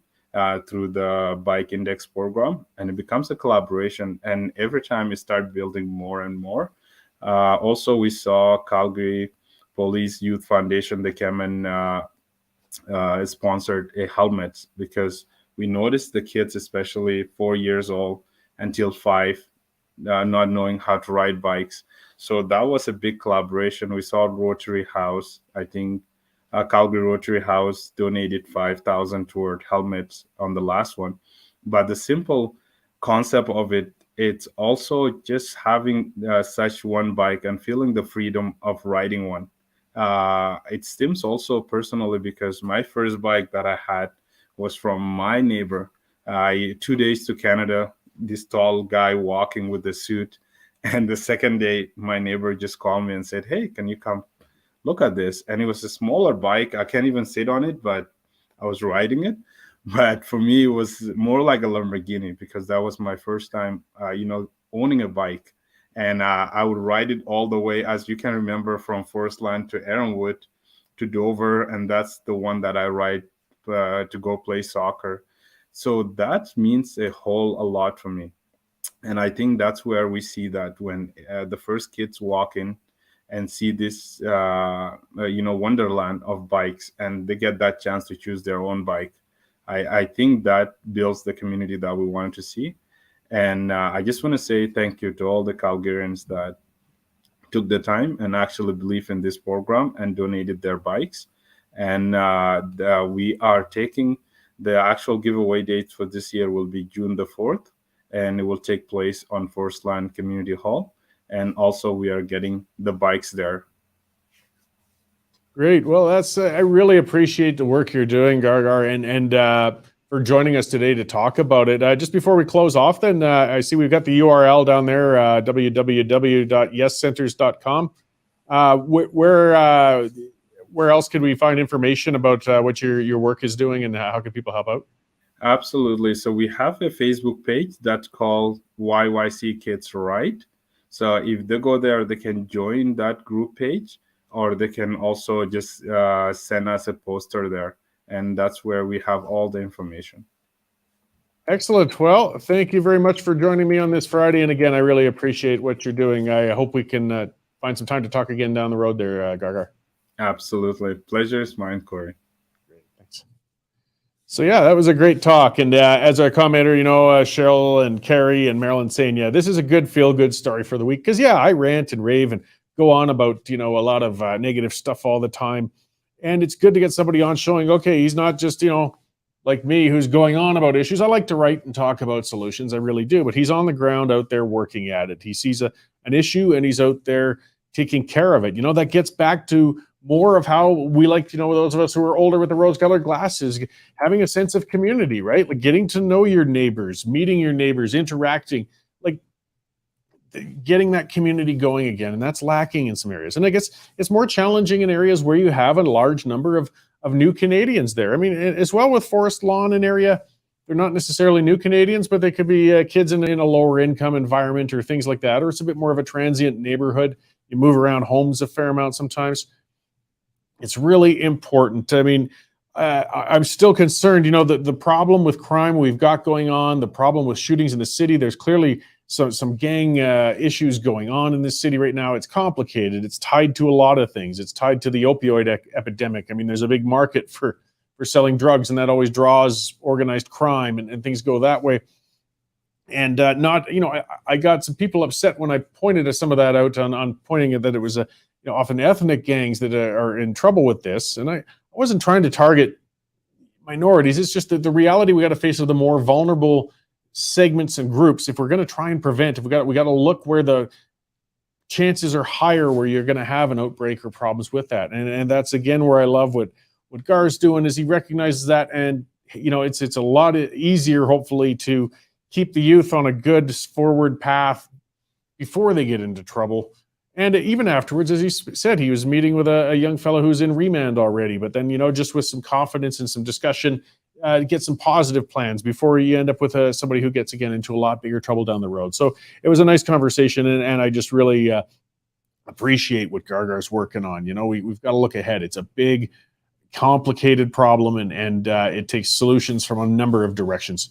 through the Bike Index program. And it becomes a collaboration. And every time we start building more and more. Also, we saw Calgary Police Youth Foundation. They came and sponsored a helmet, because we noticed the kids, especially 4 years old until 5, not knowing how to ride bikes. So that was a big collaboration. We saw Rotary House. I think Calgary Rotary House donated 5,000 toward helmets on the last one. But the simple concept of it, it's also just having such one bike and feeling the freedom of riding one. It stems also personally, because my first bike that I had was from my neighbor. 2 days to Canada, this tall guy walking with the suit. And the second day, my neighbor just called me and said, "Hey, can you come look at this?" And it was a smaller bike. I can't even sit on it, but I was riding it. But for me, it was more like a Lamborghini, because that was my first time, owning a bike. And I would ride it all the way, as you can remember, from Forest Land to Aaronwood to Dover. And that's the one that I ride to go play soccer. So that means a lot for me. And I think that's where we see that when the first kids walk in and see this, wonderland of bikes, and they get that chance to choose their own bike. I think that builds the community that we wanted to see. And I just want to say thank you to all the Calgarians that took the time and actually believe in this program and donated their bikes. And we are taking the actual giveaway date for this year will be June the 4th, and it will take place on Forest Land Community Hall. And also we are getting the bikes there. Great. Well, that's I really appreciate the work you're doing, Gar Gar, and for joining us today to talk about it. Just before we close off, then I see we've got the URL down there, www.yescenters.com. Where else could we find information about what your work is doing, and how can people help out? Absolutely. So we have a Facebook page that's called YYC Kids Ride. So if they go there, they can join that group page, or they can also just send us a poster there. And that's where we have all the information. Excellent. Well, thank you very much for joining me on this Friday. And again, I really appreciate what you're doing. I hope we can find some time to talk again down the road there, Gar Gar. Absolutely. Pleasure is mine, Cory. Great. Thanks. So yeah, that was a great talk. And as our commenter, Cheryl and Carrie and Marilyn saying, yeah, this is a good feel-good story for the week. Because yeah, I rant and rave and go on about, a lot of negative stuff all the time. And it's good to get somebody on showing, okay, he's not just, like me who's going on about issues. I like to write and talk about solutions. I really do. But he's on the ground out there working at it. He sees an issue and he's out there taking care of it. That gets back to more of how we like, those of us who are older with the rose-colored glasses, having a sense of community, right? Like getting to know your neighbors, meeting your neighbors, interacting, like getting that community going again. And that's lacking in some areas. And I guess it's more challenging in areas where you have a large number of new Canadians there. I mean, as well with Forest Lawn, an area, they're not necessarily new Canadians, but they could be kids in a lower income environment or things like that, or it's a bit more of a transient neighborhood. You move around homes a fair amount sometimes. It's really important. I mean, I'm still concerned, the problem with crime we've got going on, the problem with shootings in the city. There's clearly some gang issues going on in this city right now. It's complicated. It's tied to a lot of things. It's tied to the opioid epidemic. I mean, there's a big market for selling drugs, and that always draws organized crime, and things go that way. And I got some people upset when I pointed some of that out on pointing that it was often ethnic gangs that are in trouble with this. And I wasn't trying to target minorities. It's just that the reality we got to face of the more vulnerable segments and groups. If we're going to try and prevent, we got to look where the chances are higher where you're going to have an outbreak or problems with that. And that's again where I love what Gar's doing, is he recognizes that, and it's a lot easier hopefully to keep the youth on a good forward path before they get into trouble. And even afterwards, as he said, he was meeting with a young fellow who's in remand already, but then, just with some confidence and some discussion, get some positive plans before you end up with somebody who gets again into a lot bigger trouble down the road. So it was a nice conversation, and I just really appreciate what Gar Gar's working on. We've got to look ahead. It's a big, complicated problem, and it takes solutions from a number of directions.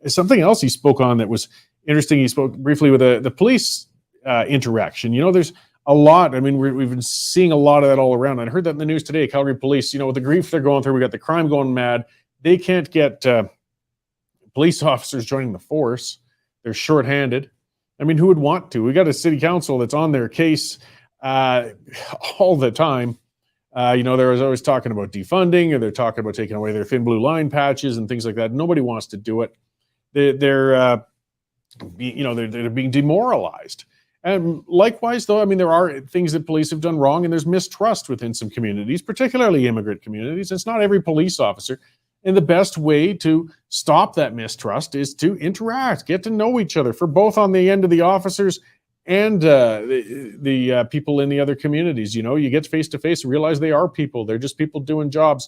Something else he spoke on that was interesting, he spoke briefly with the police interaction. There's a lot. I mean, we've been seeing a lot of that all around. I heard that in the news today. Calgary police, with the grief they're going through, we got the crime going mad. They can't get police officers joining the force. They're shorthanded. I mean, who would want to? We got a city council that's on their case all the time. They're always talking about defunding, or they're talking about taking away their thin blue line patches and things like that. Nobody wants to do it. They're being demoralized. And likewise, though, I mean, there are things that police have done wrong, and there's mistrust within some communities, particularly immigrant communities. It's not every police officer. And the best way to stop that mistrust is to interact, get to know each other, for both on the end of the officers and the people in the other communities. You get face to face and realize they are people. They're just people doing jobs.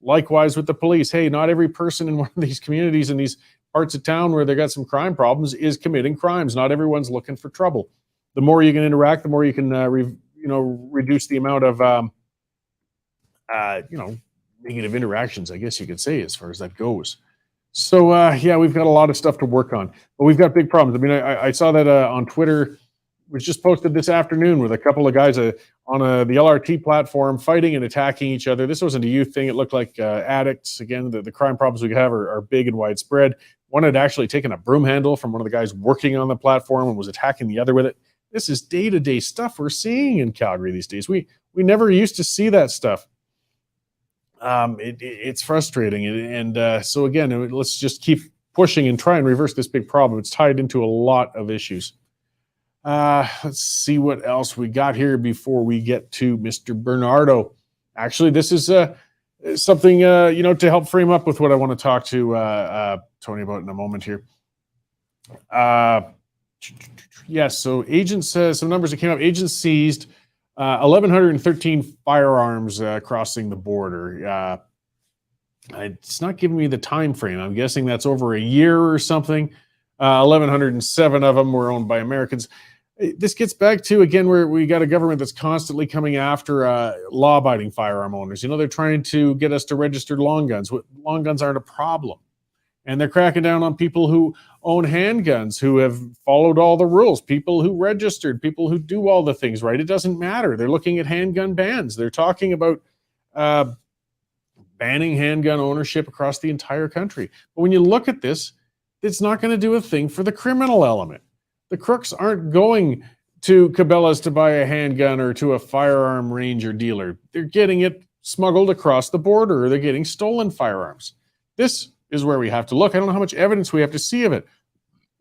Likewise with the police. Hey, not every person in one of these communities in these parts of town where they got some crime problems is committing crimes. Not everyone's looking for trouble. The more you can interact, the more you can, reduce the amount of, negative interactions, I guess you could say, as far as that goes. So, we've got a lot of stuff to work on, but we've got big problems. I mean, I saw that on Twitter, was just posted this afternoon with a couple of guys on the LRT platform fighting and attacking each other. This wasn't a youth thing. It looked like addicts. Again, the crime problems we have are big and widespread. One had actually taken a broom handle from one of the guys working on the platform and was attacking the other with it. This is day-to-day stuff we're seeing in Calgary these days. We never used to see that stuff. It's frustrating. And so again, let's just keep pushing and try and reverse this big problem. It's tied into a lot of issues. Let's see what else we got here before we get to Mr. Bernardo. Actually, this is something, to help frame up with what I want to talk to Tony about in a moment here. Yes, so agents, some numbers that came up. Agents seized 1,113 firearms crossing the border. It's not giving me the time frame. I'm guessing that's over a year or something. 1,107 of them were owned by Americans. This gets back to, again, where we got a government that's constantly coming after law-abiding firearm owners. They're trying to get us to register long guns. Long guns aren't a problem. And they're cracking down on people who own handguns, who have followed all the rules, people who registered, people who do all the things right. It doesn't matter. They're looking at handgun bans. They're talking about banning handgun ownership across the entire country. But when you look at this, it's not going to do a thing for the criminal element. The crooks aren't going to Cabela's to buy a handgun or to a firearm range or dealer. They're getting it smuggled across the border, or they're getting stolen firearms. This is where we have to look. I don't know how much evidence we have to see of it.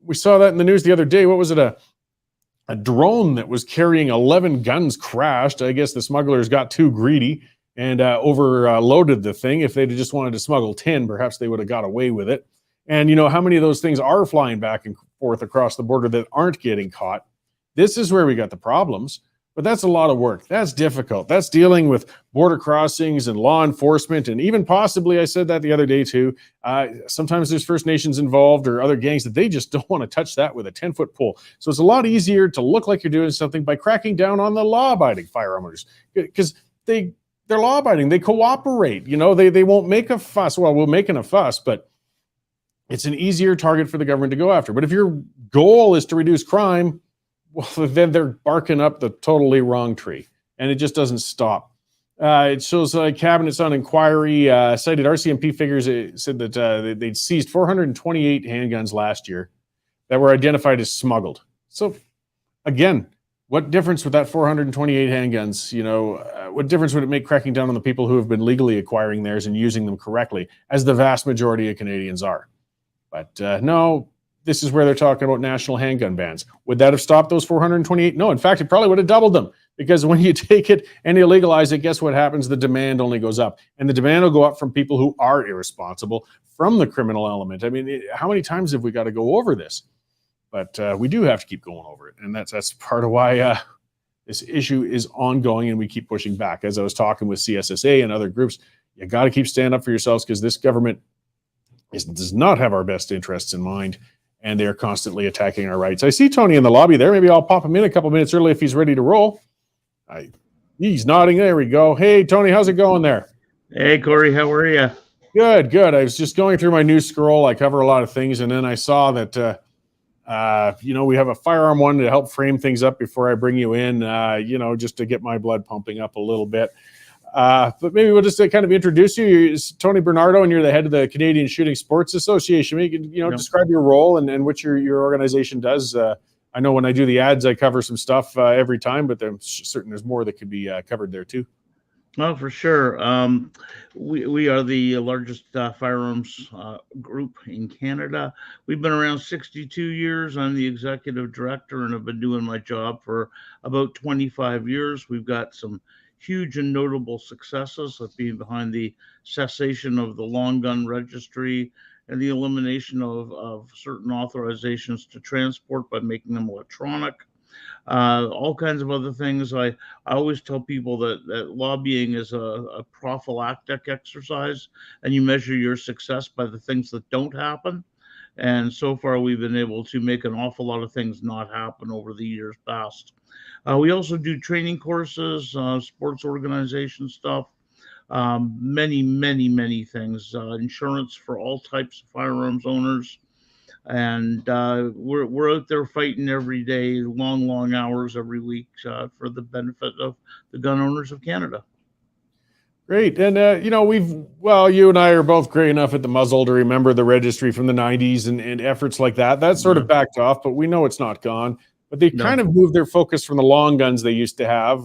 We saw that in the news the other day. What was it? A drone that was carrying 11 guns crashed. I guess the smugglers got too greedy and overloaded the thing. If they'd just wanted to smuggle 10, perhaps they would have got away with it. And you know, how many of those things are flying back and forth across the border that aren't getting caught? This is where we got the problems. But that's a lot of work. That's difficult. That's dealing with border crossings and law enforcement, and even possibly, I said that the other day too, sometimes there's First Nations involved or other gangs that they just don't want to touch that with a 10-foot pole. So it's a lot easier to look like you're doing something by cracking down on the law-abiding firearm owners, because they're law-abiding. They cooperate. You know, they won't make a fuss. Well, we're making a fuss, but it's an easier target for the government to go after. But if your goal is to reduce crime, well, then they're barking up the totally wrong tree, and it just doesn't stop. It shows cabinets on inquiry cited RCMP figures. It said that they'd seized 428 handguns last year that were identified as smuggled. So, again, what difference would that 428 handguns, you know, what difference would it make cracking down on the people who have been legally acquiring theirs and using them correctly, as the vast majority of Canadians are? But no. This is where they're talking about national handgun bans. Would that have stopped those 428? No, in fact, it probably would have doubled them, because when you take it and illegalize it, guess what happens? The demand only goes up, and the demand will go up from people who are irresponsible, from the criminal element. I mean, how many times have we got to go over this? But we do have to keep going over it, and that's part of why this issue is ongoing, and we keep pushing back. As I was talking with CSSA and other groups, you got to keep standing up for yourselves, because this government does not have our best interests in mind. And they're constantly attacking our rights. I see Tony in the lobby there. Maybe I'll pop him in a couple minutes early if he's ready to roll. He's nodding. There we go. Hey, Tony, how's it going there? Hey, Cory, how are you? Good, good. I was just going through my news scroll. I cover a lot of things, and then I saw that, you know, we have a firearm one to help frame things up before I bring you in, you know, just to get my blood pumping up a little bit. But maybe we'll just kind of introduce you. You're Tony Bernardo, and you're the head of the Canadian Shooting Sports Association. Maybe you can, describe your role and what your organization does. I know when I do the ads, I cover some stuff every time, but I'm certain there's more that could be covered there too. Oh, for sure. We are the largest firearms group in Canada. We've been around 62 years. I'm the executive director, and I've been doing my job for about 25 years. We've got some huge and notable successes of being behind the cessation of the long gun registry and the elimination of certain authorizations to transport by making them electronic. All kinds of other things. I always tell people that lobbying is a prophylactic exercise, and you measure your success by the things that don't happen. And so far, we've been able to make an awful lot of things not happen over the years past. We also do training courses, sports organization stuff, many things, insurance for all types of firearms owners. And we're out there fighting every day, long hours every week for the benefit of the gun owners of Canada. Great. And, you and I are both gray enough at the muzzle to remember the registry from the 90s and efforts like that. That sort of backed off, but we know it's not gone. But they kind of moved their focus from the long guns they used to have.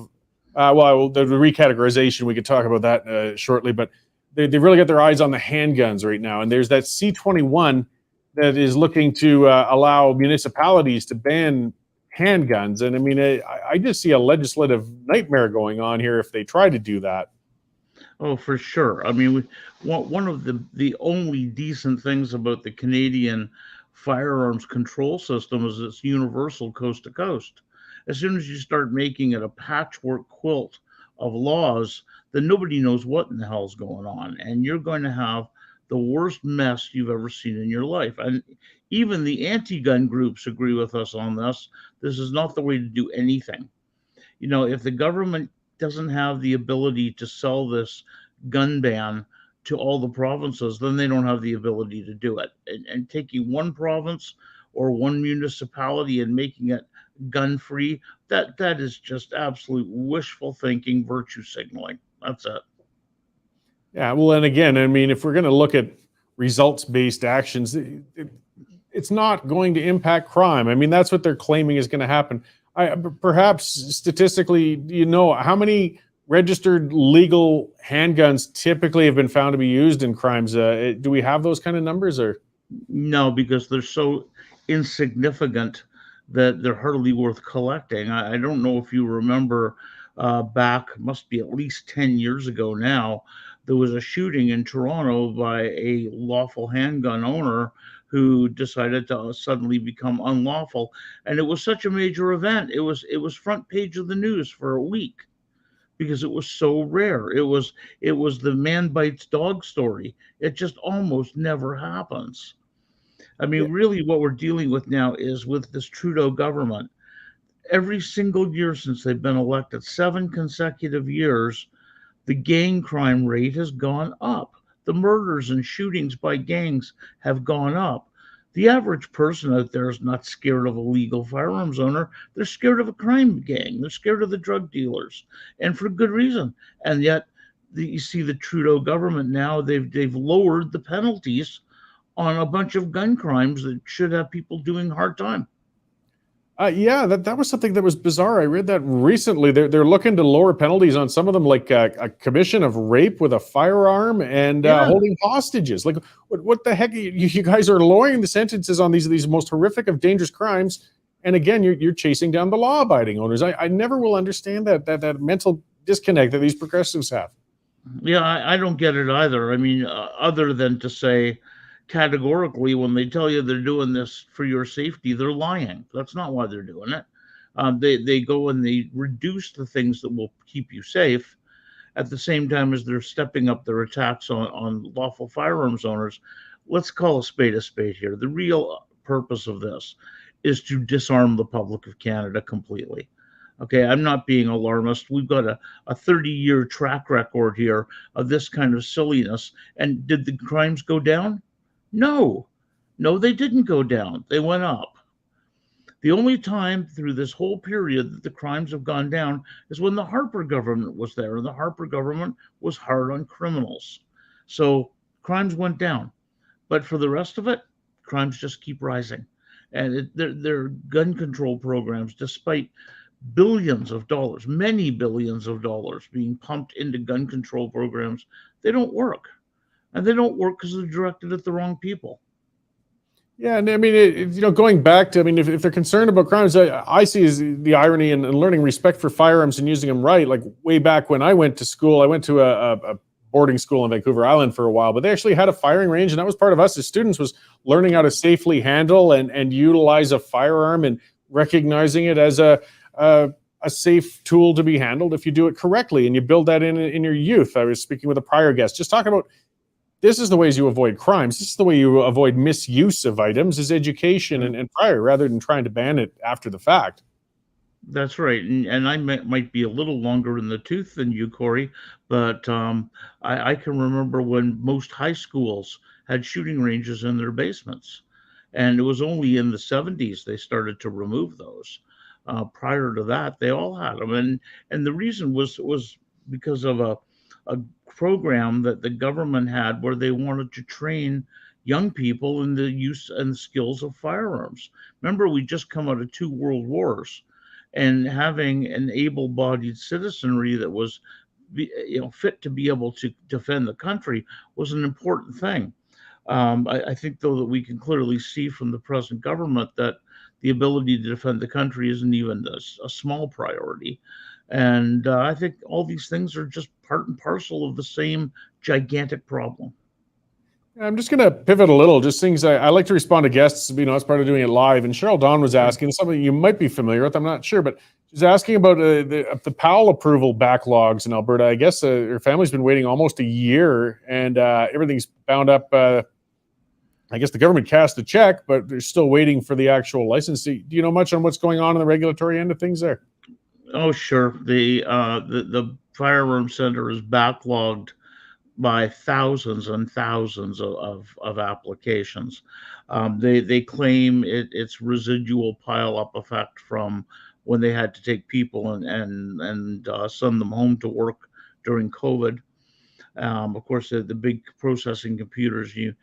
The recategorization, we could talk about that shortly, but they really got their eyes on the handguns right now. And there's that C-21 that is looking to allow municipalities to ban handguns. And I mean, I just see a legislative nightmare going on here if they try to do that. Oh, for sure. I mean, one of the only decent things about the Canadian firearms control system is it's universal coast to coast. As soon as you start making it a patchwork quilt of laws, then nobody knows what in the hell's going on. And you're going to have the worst mess you've ever seen in your life. And even the anti-gun groups agree with us on this. This is not the way to do anything. You know, if the government doesn't have the ability to sell this gun ban to all the provinces, then they don't have the ability to do it. And taking one province or one municipality and making it gun-free, that is just absolute wishful thinking, virtue signaling. That's it. Yeah, well, and again, I mean, if we're going to look at results-based actions, it's not going to impact crime. I mean, that's what they're claiming is going to happen. Perhaps statistically, how many registered legal handguns typically have been found to be used in crimes. Do we have those kind of numbers, or? No, because they're so insignificant that they're hardly worth collecting. I don't know if you remember back, must be at least 10 years ago now, there was a shooting in Toronto by a lawful handgun owner who decided to suddenly become unlawful. And it was such a major event. It was front page of the news for a week because it was so rare. It was the man bites dog story. It just almost never happens. I Yeah. mean, really, what we're dealing with now is with this Trudeau government. Every single year since they've been elected, 7 consecutive years, the gang crime rate has gone up. The murders and shootings by gangs have gone up. The average person out there is not scared of a legal firearms owner. They're scared of a crime gang. They're scared of the drug dealers, and for good reason. And yet, you see the Trudeau government now, they've lowered the penalties on a bunch of gun crimes that should have people doing hard time. Yeah, that was something that was bizarre. I read that recently. They're looking to lower penalties on some of them, like a commission of rape with a firearm and Yeah. holding hostages. Like, what the heck? You guys are lowering the sentences on these most horrific of dangerous crimes, and again, you're chasing down the law-abiding owners. I never will understand that mental disconnect that these progressives have. Yeah, I don't get it either. I mean, other than to say categorically, when they tell you they're doing this for your safety, they're lying. That's not why they're doing it. They go and they reduce the things that will keep you safe at the same time as they're stepping up their attacks on lawful firearms owners. Let's call a spade here. The real purpose of this is to disarm the public of Canada completely. Okay, I'm not being alarmist. We've got a 30-year track record here of this kind of silliness. And did the crimes go down? No, they didn't go down. They went up. The only time through this whole period that the crimes have gone down is when the Harper government was there, and the Harper government was hard on criminals. So crimes went down. But for the rest of it, crimes just keep rising. And their gun control programs, despite billions of dollars, many billions of dollars being pumped into gun control programs, they don't work. And they don't work because they're directed at the wrong people. Yeah, and I mean, going back to, I mean, if they're concerned about crimes, I see is the irony in learning respect for firearms and using them right. Like way back when I went to school, I went to a boarding school in Vancouver Island for a while, but they actually had a firing range, and that was part of us as students, was learning how to safely handle and utilize a firearm and recognizing it as a safe tool to be handled if you do it correctly, and you build that in your youth. I was speaking with a prior guest, just talking about this is the ways you avoid crimes. This is the way you avoid misuse of items, is education and prior, rather than trying to ban it after the fact. That's right. And I might be a little longer in the tooth than you, Cory, but I can remember when most high schools had shooting ranges in their basements. And it was only in the 70s they started to remove those. Prior to that, they all had them. And the reason was because of a program that the government had where they wanted to train young people in the use and skills of firearms. Remember, we just come out of 2 world wars, and having an able-bodied citizenry that was fit to be able to defend the country was an important thing. I think, though, that we can clearly see from the present government that the ability to defend the country isn't even a small priority. And I think all these things are just part and parcel of the same gigantic problem. I'm just going to pivot a little, just things I like to respond to guests, as part of doing it live. And Cheryl Dawn was asking something you might be familiar with, I'm not sure, but she's asking about the PAL approval backlogs in Alberta. I guess her family's been waiting almost a year, and everything's bound up. I guess the government cast a check, but they're still waiting for the actual license. Do you know much on what's going on the regulatory end of things there? Oh, sure. The firearm center is backlogged by thousands and thousands of applications. They claim it's residual pile-up effect from when they had to take people and send them home to work during COVID. Of course, the big processing computers, you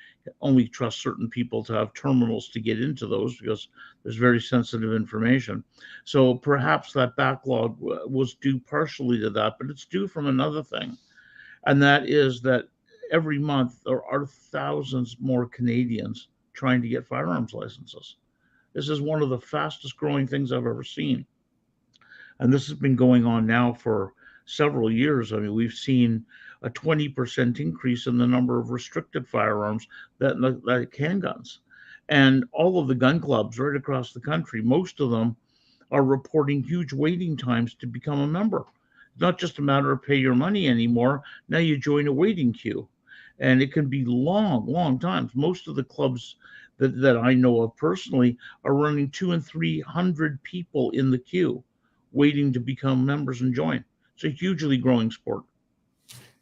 only trust certain people to have terminals to get into those because there's very sensitive information. So perhaps that backlog was due partially to that, but it's due from another thing. And that is that every month there are thousands more Canadians trying to get firearms licenses. This is one of the fastest growing things I've ever seen. And this has been going on now for several years. I mean, we've seen a 20% increase in the number of restricted firearms like handguns. And all of the gun clubs right across the country, most of them are reporting huge waiting times to become a member. It's not just a matter of pay your money anymore. Now you join a waiting queue. And it can be long, long times. Most of the clubs that I know of personally are running 200 and 300 people in the queue waiting to become members and join. It's a hugely growing sport.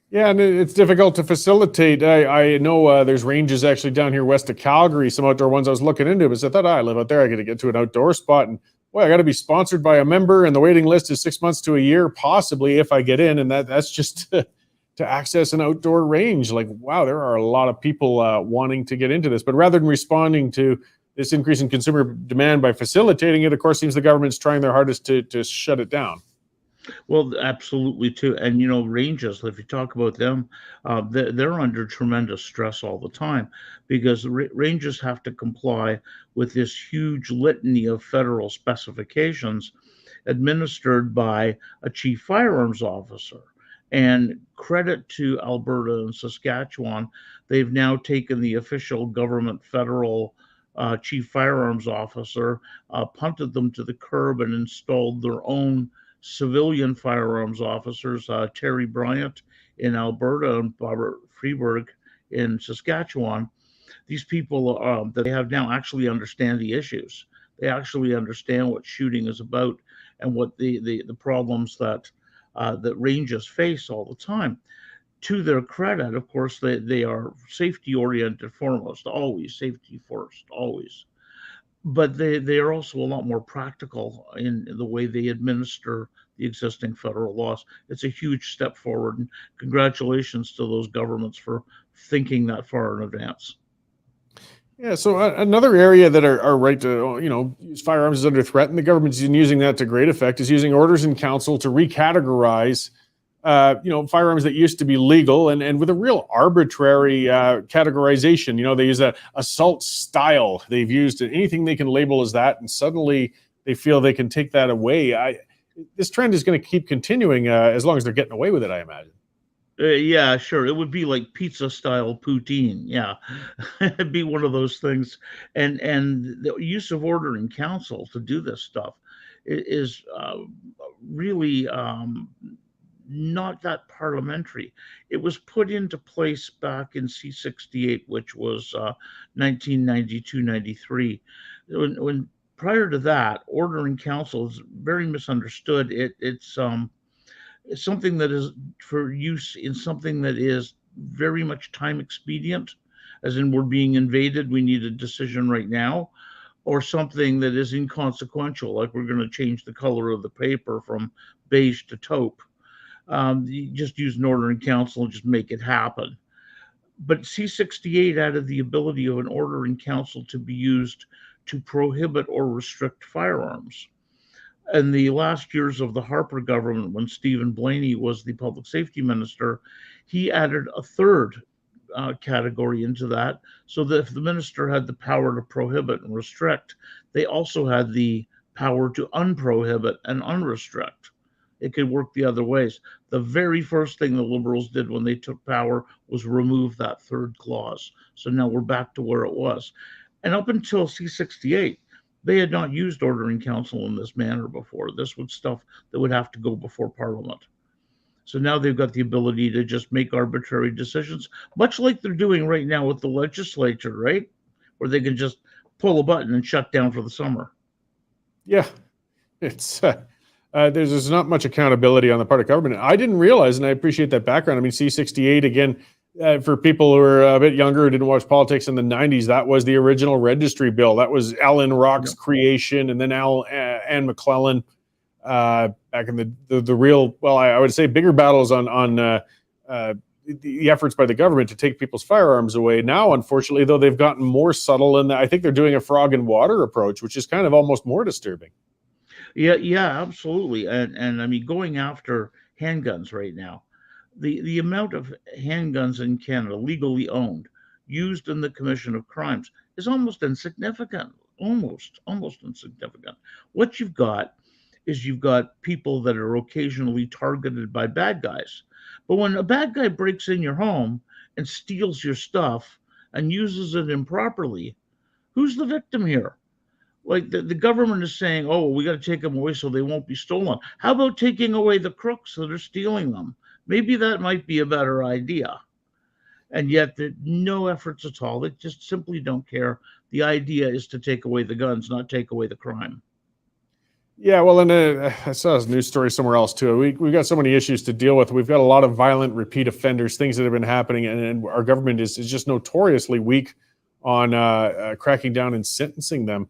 Yeah, and it's difficult to facilitate. I know there's ranges actually down here west of Calgary, some outdoor ones I was looking into, but I thought, I live out there, I got to get to an outdoor spot. And boy, I got to be sponsored by a member, and the waiting list is 6 months to a year, possibly, if I get in. And that's just to access an outdoor range. Like, wow, there are a lot of people wanting to get into this. But rather than responding to this increase in consumer demand by facilitating it, of course, seems the government's trying their hardest to shut it down. Well, absolutely too. And, ranges, if you talk about them, they're under tremendous stress all the time because ranges have to comply with this huge litany of federal specifications administered by a chief firearms officer. And credit to Alberta and Saskatchewan, they've now taken the official government federal chief firearms officer, punted them to the curb and installed their own civilian firearms officers, Terry Bryant in Alberta and Robert Freeberg in Saskatchewan. These people that they have now actually understand the issues. They actually understand what shooting is about and what the problems that ranges face all the time. To their credit, of course, they are safety oriented foremost, always safety first, always. But they are also a lot more practical in the way they administer the existing federal laws. It's a huge step forward, and congratulations to those governments for thinking that far in advance. Yeah, so another area that our right to use firearms is under threat, and the government's been using that to great effect, is using orders in council to recategorize firearms that used to be legal and with a real arbitrary categorization. They use that assault style. They've used anything they can label as that, and suddenly they feel they can take that away. This trend is going to keep continuing as long as they're getting away with it, I imagine. Yeah, sure. It would be like pizza style poutine. Yeah, it'd be one of those things. And the use of order in council to do this stuff is really not that parliamentary. It was put into place back in C-68, which was 1992-93. When prior to that, order in council is very misunderstood. It's something that is for use in something that is very much time expedient, as in we're being invaded, we need a decision right now, or something that is inconsequential, like we're going to change the color of the paper from beige to taupe. You just use an order in council and just make it happen. But C-68 added the ability of an order in council to be used to prohibit or restrict firearms. In the last years of the Harper government, when Stephen Blaney was the public safety minister, he added a third category into that, so that if the minister had the power to prohibit and restrict, they also had the power to unprohibit and unrestrict. It could work the other ways. The very first thing the Liberals did when they took power was remove that third clause. So now we're back to where it was. And up until C-68, they had not used order in council in this manner before. This was stuff that would have to go before Parliament. So now they've got the ability to just make arbitrary decisions, much like they're doing right now with the legislature, right? Where they can just pull a button and shut down for the summer. Yeah, it's there's not much accountability on the part of government. I didn't realize, and I appreciate that background. I mean, C-68, again, for people who are a bit younger who didn't watch politics in the 90s, that was the original registry bill. That was Alan Rock's creation, and then Anne McClellan back in the real, well, I would say bigger battles on the efforts by the government to take people's firearms away. Now, unfortunately, though, they've gotten more subtle, and I think they're doing a frog in water approach, which is kind of almost more disturbing. Yeah, absolutely. And I mean, going after handguns right now, the amount of handguns in Canada legally owned, used in the commission of crimes is almost insignificant. Almost insignificant. What you've got is you've got people that are occasionally targeted by bad guys. But when a bad guy breaks in your home and steals your stuff and uses it improperly, who's the victim here? Like the government is saying, oh, we got to take them away so they won't be stolen. How about taking away the crooks that are stealing them? Maybe that might be a better idea. And yet there no efforts at all. They just simply don't care. The idea is to take away the guns, not take away the crime. Yeah, well, and I saw a news story somewhere else too. We've got so many issues to deal with. We've got a lot of violent repeat offenders, things that have been happening, and our government is just notoriously weak on cracking down and sentencing them.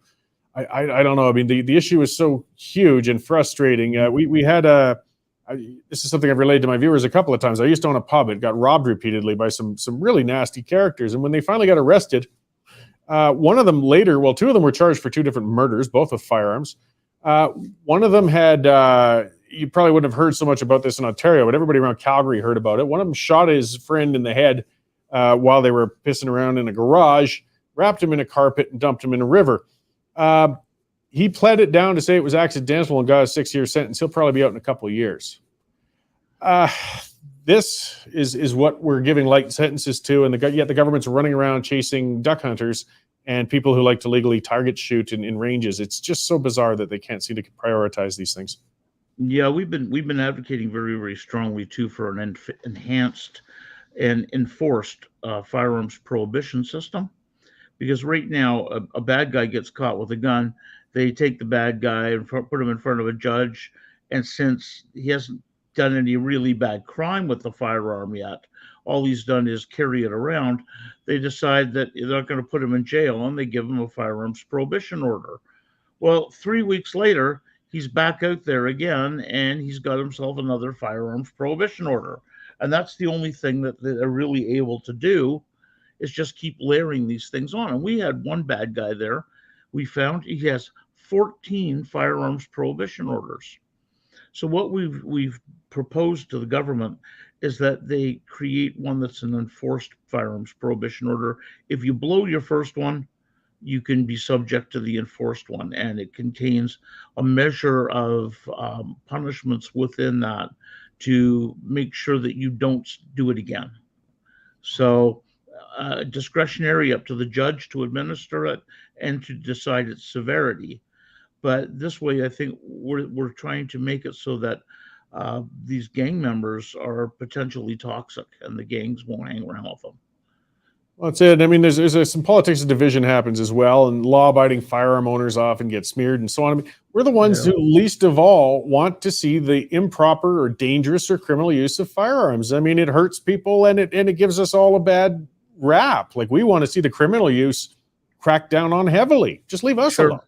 I don't know. I mean, the issue is so huge and frustrating. We had this is something I've relayed to my viewers a couple of times. I used to own a pub. It got robbed repeatedly by some really nasty characters. And when they finally got arrested, one of them later, well, two of them were charged for two different murders, both with firearms. One of them had, you probably wouldn't have heard so much about this in Ontario, but everybody around Calgary heard about it. One of them shot his friend in the head while they were pissing around in a garage, wrapped him in a carpet and dumped him in a river. He pled it down to say it was accidental and got a 6-year sentence. He'll probably be out in a couple of years. This is what we're giving light sentences to, and yet the government's running around chasing duck hunters and people who like to legally target shoot in ranges. It's just so bizarre that they can't seem to prioritize these things. Yeah, we've been advocating very, very strongly too for an enhanced and enforced firearms prohibition system. Because right now, a bad guy gets caught with a gun, they take the bad guy and put him in front of a judge. And since he hasn't done any really bad crime with the firearm yet, all he's done is carry it around, they decide that they're not going to put him in jail, and they give him a firearms prohibition order. Well, 3 weeks later, he's back out there again, and he's got himself another firearms prohibition order. And that's the only thing that they're really able to do, is just keep layering these things on. And we had one bad guy there. We found he has 14 firearms prohibition orders. So what we've proposed to the government is that they create one that's an enforced firearms prohibition order. If you blow your first one, you can be subject to the enforced one, and it contains a measure of punishments within that to make sure that you don't do it again. So discretionary, up to the judge to administer it and to decide its severity. But this way, I think we're trying to make it so that these gang members are potentially toxic, and the gangs won't hang around with them. Well, that's it. I mean, there's some politics of division happens as well, and law-abiding firearm owners often get smeared and so on. I mean, we're the ones who least of all want to see the improper or dangerous or criminal use of firearms. I mean, it hurts people, and it gives us all a bad rap. Like, we want to see the criminal use cracked down on heavily. Just leave us alone.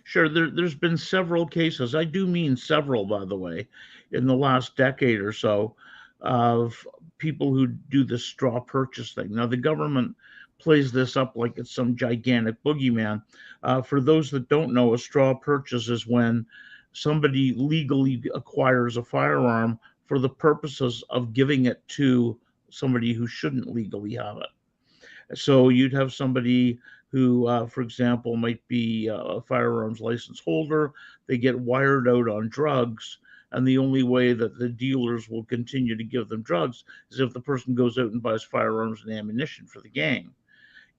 Sure, there's been several cases, I do mean several, by the way, in the last decade or so, of people who do the straw purchase thing. Now, the government plays this up like it's some gigantic boogeyman. For those that don't know, a straw purchase is when somebody legally acquires a firearm for the purposes of giving it to somebody who shouldn't legally have it. So you'd have somebody who, for example, might be a firearms license holder. They get wired out on drugs, and the only way that the dealers will continue to give them drugs is if the person goes out and buys firearms and ammunition for the gang.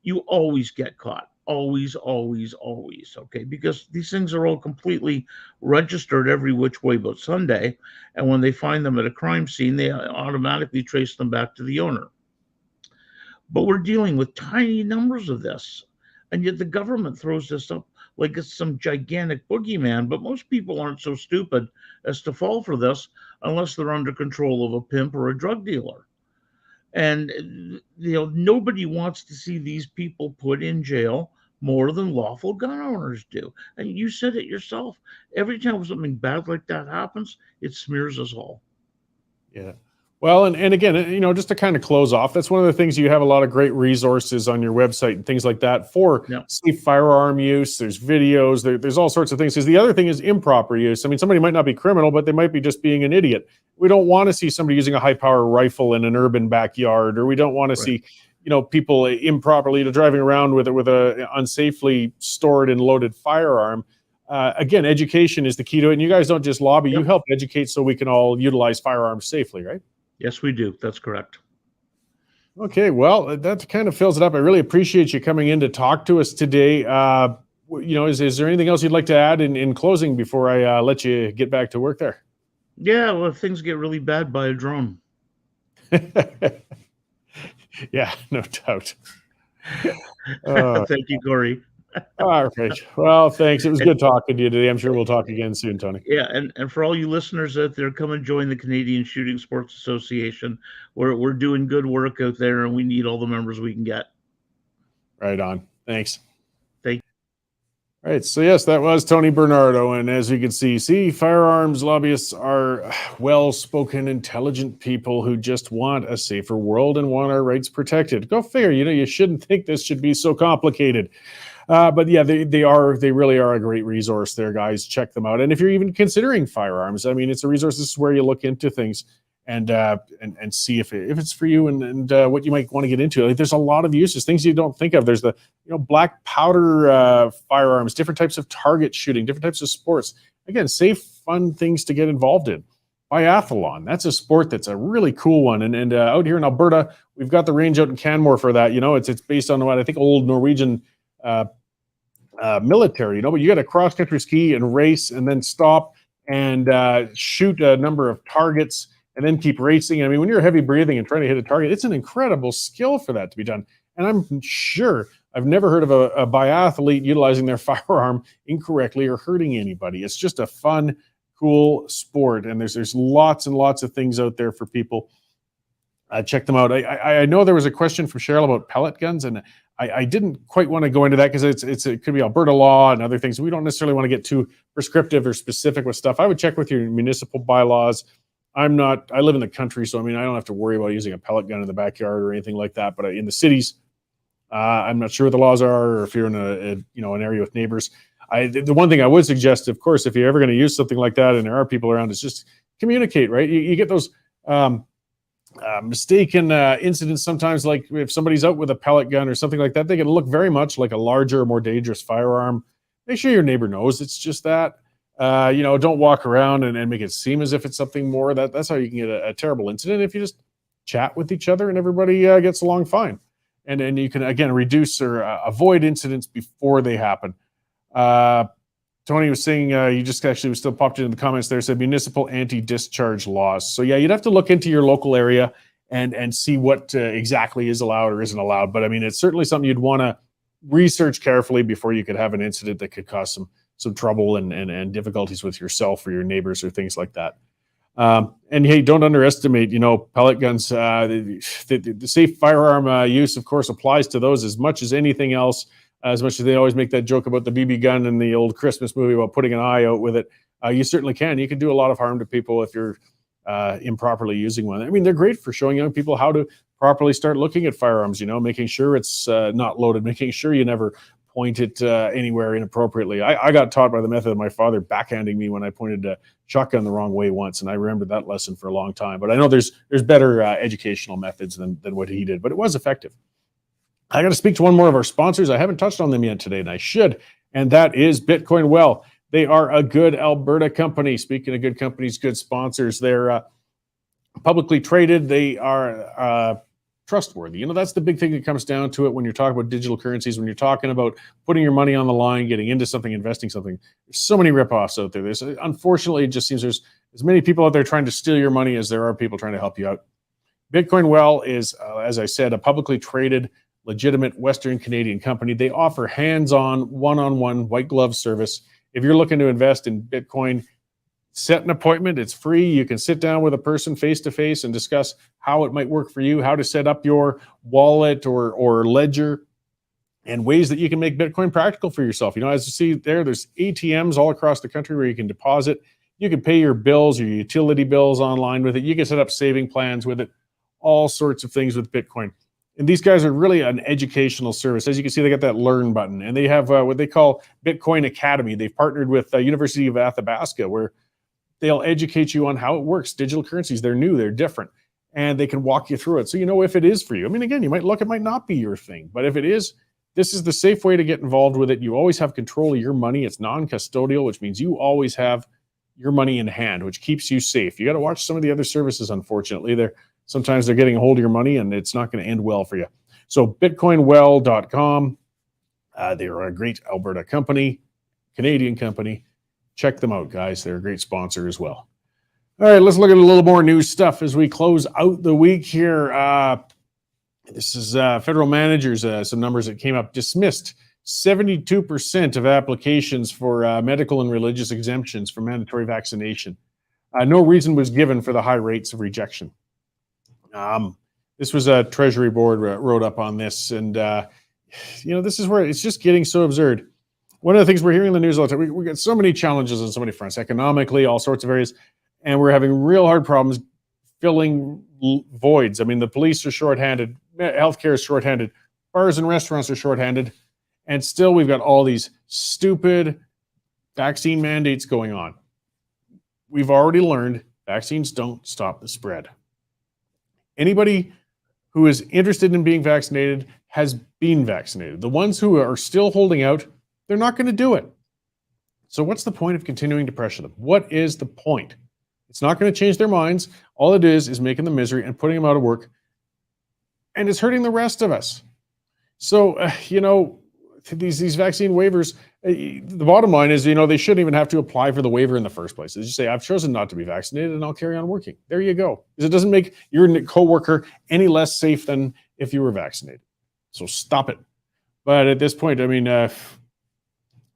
You always get caught. Always, always, always. Okay, because these things are all completely registered every which way but Sunday. And when they find them at a crime scene, they automatically trace them back to the owner. But we're dealing with tiny numbers of this. And yet the government throws this up like it's some gigantic boogeyman. But most people aren't so stupid as to fall for this unless they're under control of a pimp or a drug dealer. And, nobody wants to see these people put in jail more than lawful gun owners do. And you said it yourself. Every time something bad like that happens, it smears us all. Yeah. Well, and again, just to kind of close off, that's one of the things. You have a lot of great resources on your website and things like that for Yep. safe firearm use. There's videos, there's all sorts of things. Because the other thing is improper use. I mean, somebody might not be criminal, but they might be just being an idiot. We don't want to see somebody using a high power rifle in an urban backyard, or we don't want to see, people improperly driving around with a unsafely stored and loaded firearm. Again, education is the key to it. And you guys don't just lobby; you help educate so we can all utilize firearms safely, right? Yes, we do. That's correct. Okay, well, that kind of fills it up. I really appreciate you coming in to talk to us today. Is there anything else you'd like to add in closing before I let you get back to work there? Yeah, well, if things get really bad, buy a drone. Yeah, no doubt. Thank you, Cory. All right. Well, thanks. It was good talking to you today. I'm sure we'll talk again soon, Tony. Yeah, and for all you listeners out there, come and join the Canadian Shooting Sports Association. We're doing good work out there, and we need all the members we can get. Right on. Thanks. Thank you. All right. So yes, that was Tony Bernardo, and as you can see, firearms lobbyists are well-spoken, intelligent people who just want a safer world and want our rights protected. Go figure. You shouldn't think this should be so complicated. But yeah, they really are a great resource there, guys. Check them out. And if you're even considering firearms, I mean, it's a resource. This is where you look into things and see if it's for you and what you might want to get into. Like, there's a lot of uses, things you don't think of. There's the black powder firearms, different types of target shooting, different types of sports. Again, safe, fun things to get involved in. Biathlon, that's a sport that's a really cool one. And out here in Alberta, we've got the range out in Canmore for that. It's based on what I think old Norwegian military, but you got to cross country ski and race and then stop and shoot a number of targets and then keep racing. I mean, when you're heavy breathing and trying to hit a target, it's an incredible skill for that to be done. And I'm sure I've never heard of a biathlete utilizing their firearm incorrectly or hurting anybody. It's just a fun, cool sport. And there's lots and lots of things out there for people. Check them out. I know there was a question from Cheryl about pellet guns, and I didn't quite want to go into that because it could be Alberta law and other things. We don't necessarily want to get too prescriptive or specific with stuff. I would check with your municipal bylaws. I live in the country, so I mean, I don't have to worry about using a pellet gun in the backyard or anything like that. But in the cities, I'm not sure what the laws are, or if you're in an area with neighbors. The one thing I would suggest, of course, if you're ever going to use something like that and there are people around, is just communicate, right? You get those mistaken incidents sometimes, like if somebody's out with a pellet gun or something like that, they can look very much like a larger, more dangerous firearm. Make sure your neighbor knows it's just that. Don't walk around and make it seem as if it's something more. That's how you can get a terrible incident, if you just chat with each other and everybody gets along fine. And then you can, again, reduce or avoid incidents before they happen. Tony was saying, you just actually was still popped into the comments there, said municipal anti-discharge laws. So yeah, you'd have to look into your local area and see what exactly is allowed or isn't allowed. But I mean, it's certainly something you'd want to research carefully before you could have an incident that could cause some trouble and difficulties with yourself or your neighbors or things like that. And hey, don't underestimate, pellet guns. The safe firearm use, of course, applies to those as much as anything else. As much as they always make that joke about the BB gun in the old Christmas movie about putting an eye out with it, you certainly can. You can do a lot of harm to people if you're improperly using one. I mean, they're great for showing young people how to properly start looking at firearms, making sure it's not loaded, making sure you never point it anywhere inappropriately. I got taught by the method of my father backhanding me when I pointed a shotgun the wrong way once, and I remembered that lesson for a long time. But I know there's better educational methods than what he did, but it was effective. I got to speak to one more of our sponsors. I haven't touched on them yet today, and I should, and that is Bitcoin Well. They are a good Alberta company. Speaking of good companies, good sponsors, they're publicly traded. They are trustworthy. That's the big thing that comes down to it when you're talking about digital currencies, when you're talking about putting your money on the line, getting into something, investing something. There's so many ripoffs out there. Unfortunately, it just seems there's as many people out there trying to steal your money as there are people trying to help you out. Bitcoin Well is, as I said, a publicly traded, legitimate Western Canadian company. They offer hands-on, one-on-one white glove service. If you're looking to invest in Bitcoin, set an appointment. It's free. You can sit down with a person face-to-face and discuss how it might work for you, how to set up your wallet or ledger, and ways that you can make Bitcoin practical for yourself. As you see there's ATMs all across the country where you can deposit You can pay your bills, your utility bills online with it. You can set up saving plans with it, all sorts of things with Bitcoin. And these guys are really an educational service. As you can see, they got that learn button, and they have what they call Bitcoin Academy. They've partnered with University of Athabasca, where they'll educate you on how it works. Digital currencies, they're new, they're different, and they can walk you through it. So you know if it is for you. I mean, again, you might look, it might not be your thing, but if it is, this is the safe way to get involved with it. You always have control of your money. It's non-custodial, which means you always have your money in hand, which keeps you safe. You got to watch some of the other services, unfortunately. Sometimes they're getting a hold of your money, and it's not going to end well for you. So bitcoinwell.com, they're a great Alberta company, Canadian company. Check them out, guys. They're a great sponsor as well. All right, let's look at a little more news stuff as we close out the week here. This is federal managers, some numbers that came up, dismissed 72% of applications for medical and religious exemptions for mandatory vaccination. No reason was given for the high rates of rejection. This was a Treasury board wrote up on this, and this is where it's just getting so absurd. One of the things we're hearing in the news all the time, we got so many challenges on so many fronts, economically, all sorts of areas, and we're having real hard problems filling voids. I mean, the police are shorthanded, healthcare is shorthanded, bars and restaurants are shorthanded, and still we've got all these stupid vaccine mandates going on. We've already learned vaccines don't stop the spread. Anybody who is interested in being vaccinated has been vaccinated. The ones who are still holding out, they're not going to do it. So what's the point of continuing to pressure them? What is the point? It's not going to change their minds. All it is making them misery and putting them out of work. And it's hurting the rest of us. So, these vaccine waivers, the bottom line is, they shouldn't even have to apply for the waiver in the first place. They just say, I've chosen not to be vaccinated and I'll carry on working. There you go. Because it doesn't make your coworker any less safe than if you were vaccinated. So stop it. But at this point, I mean,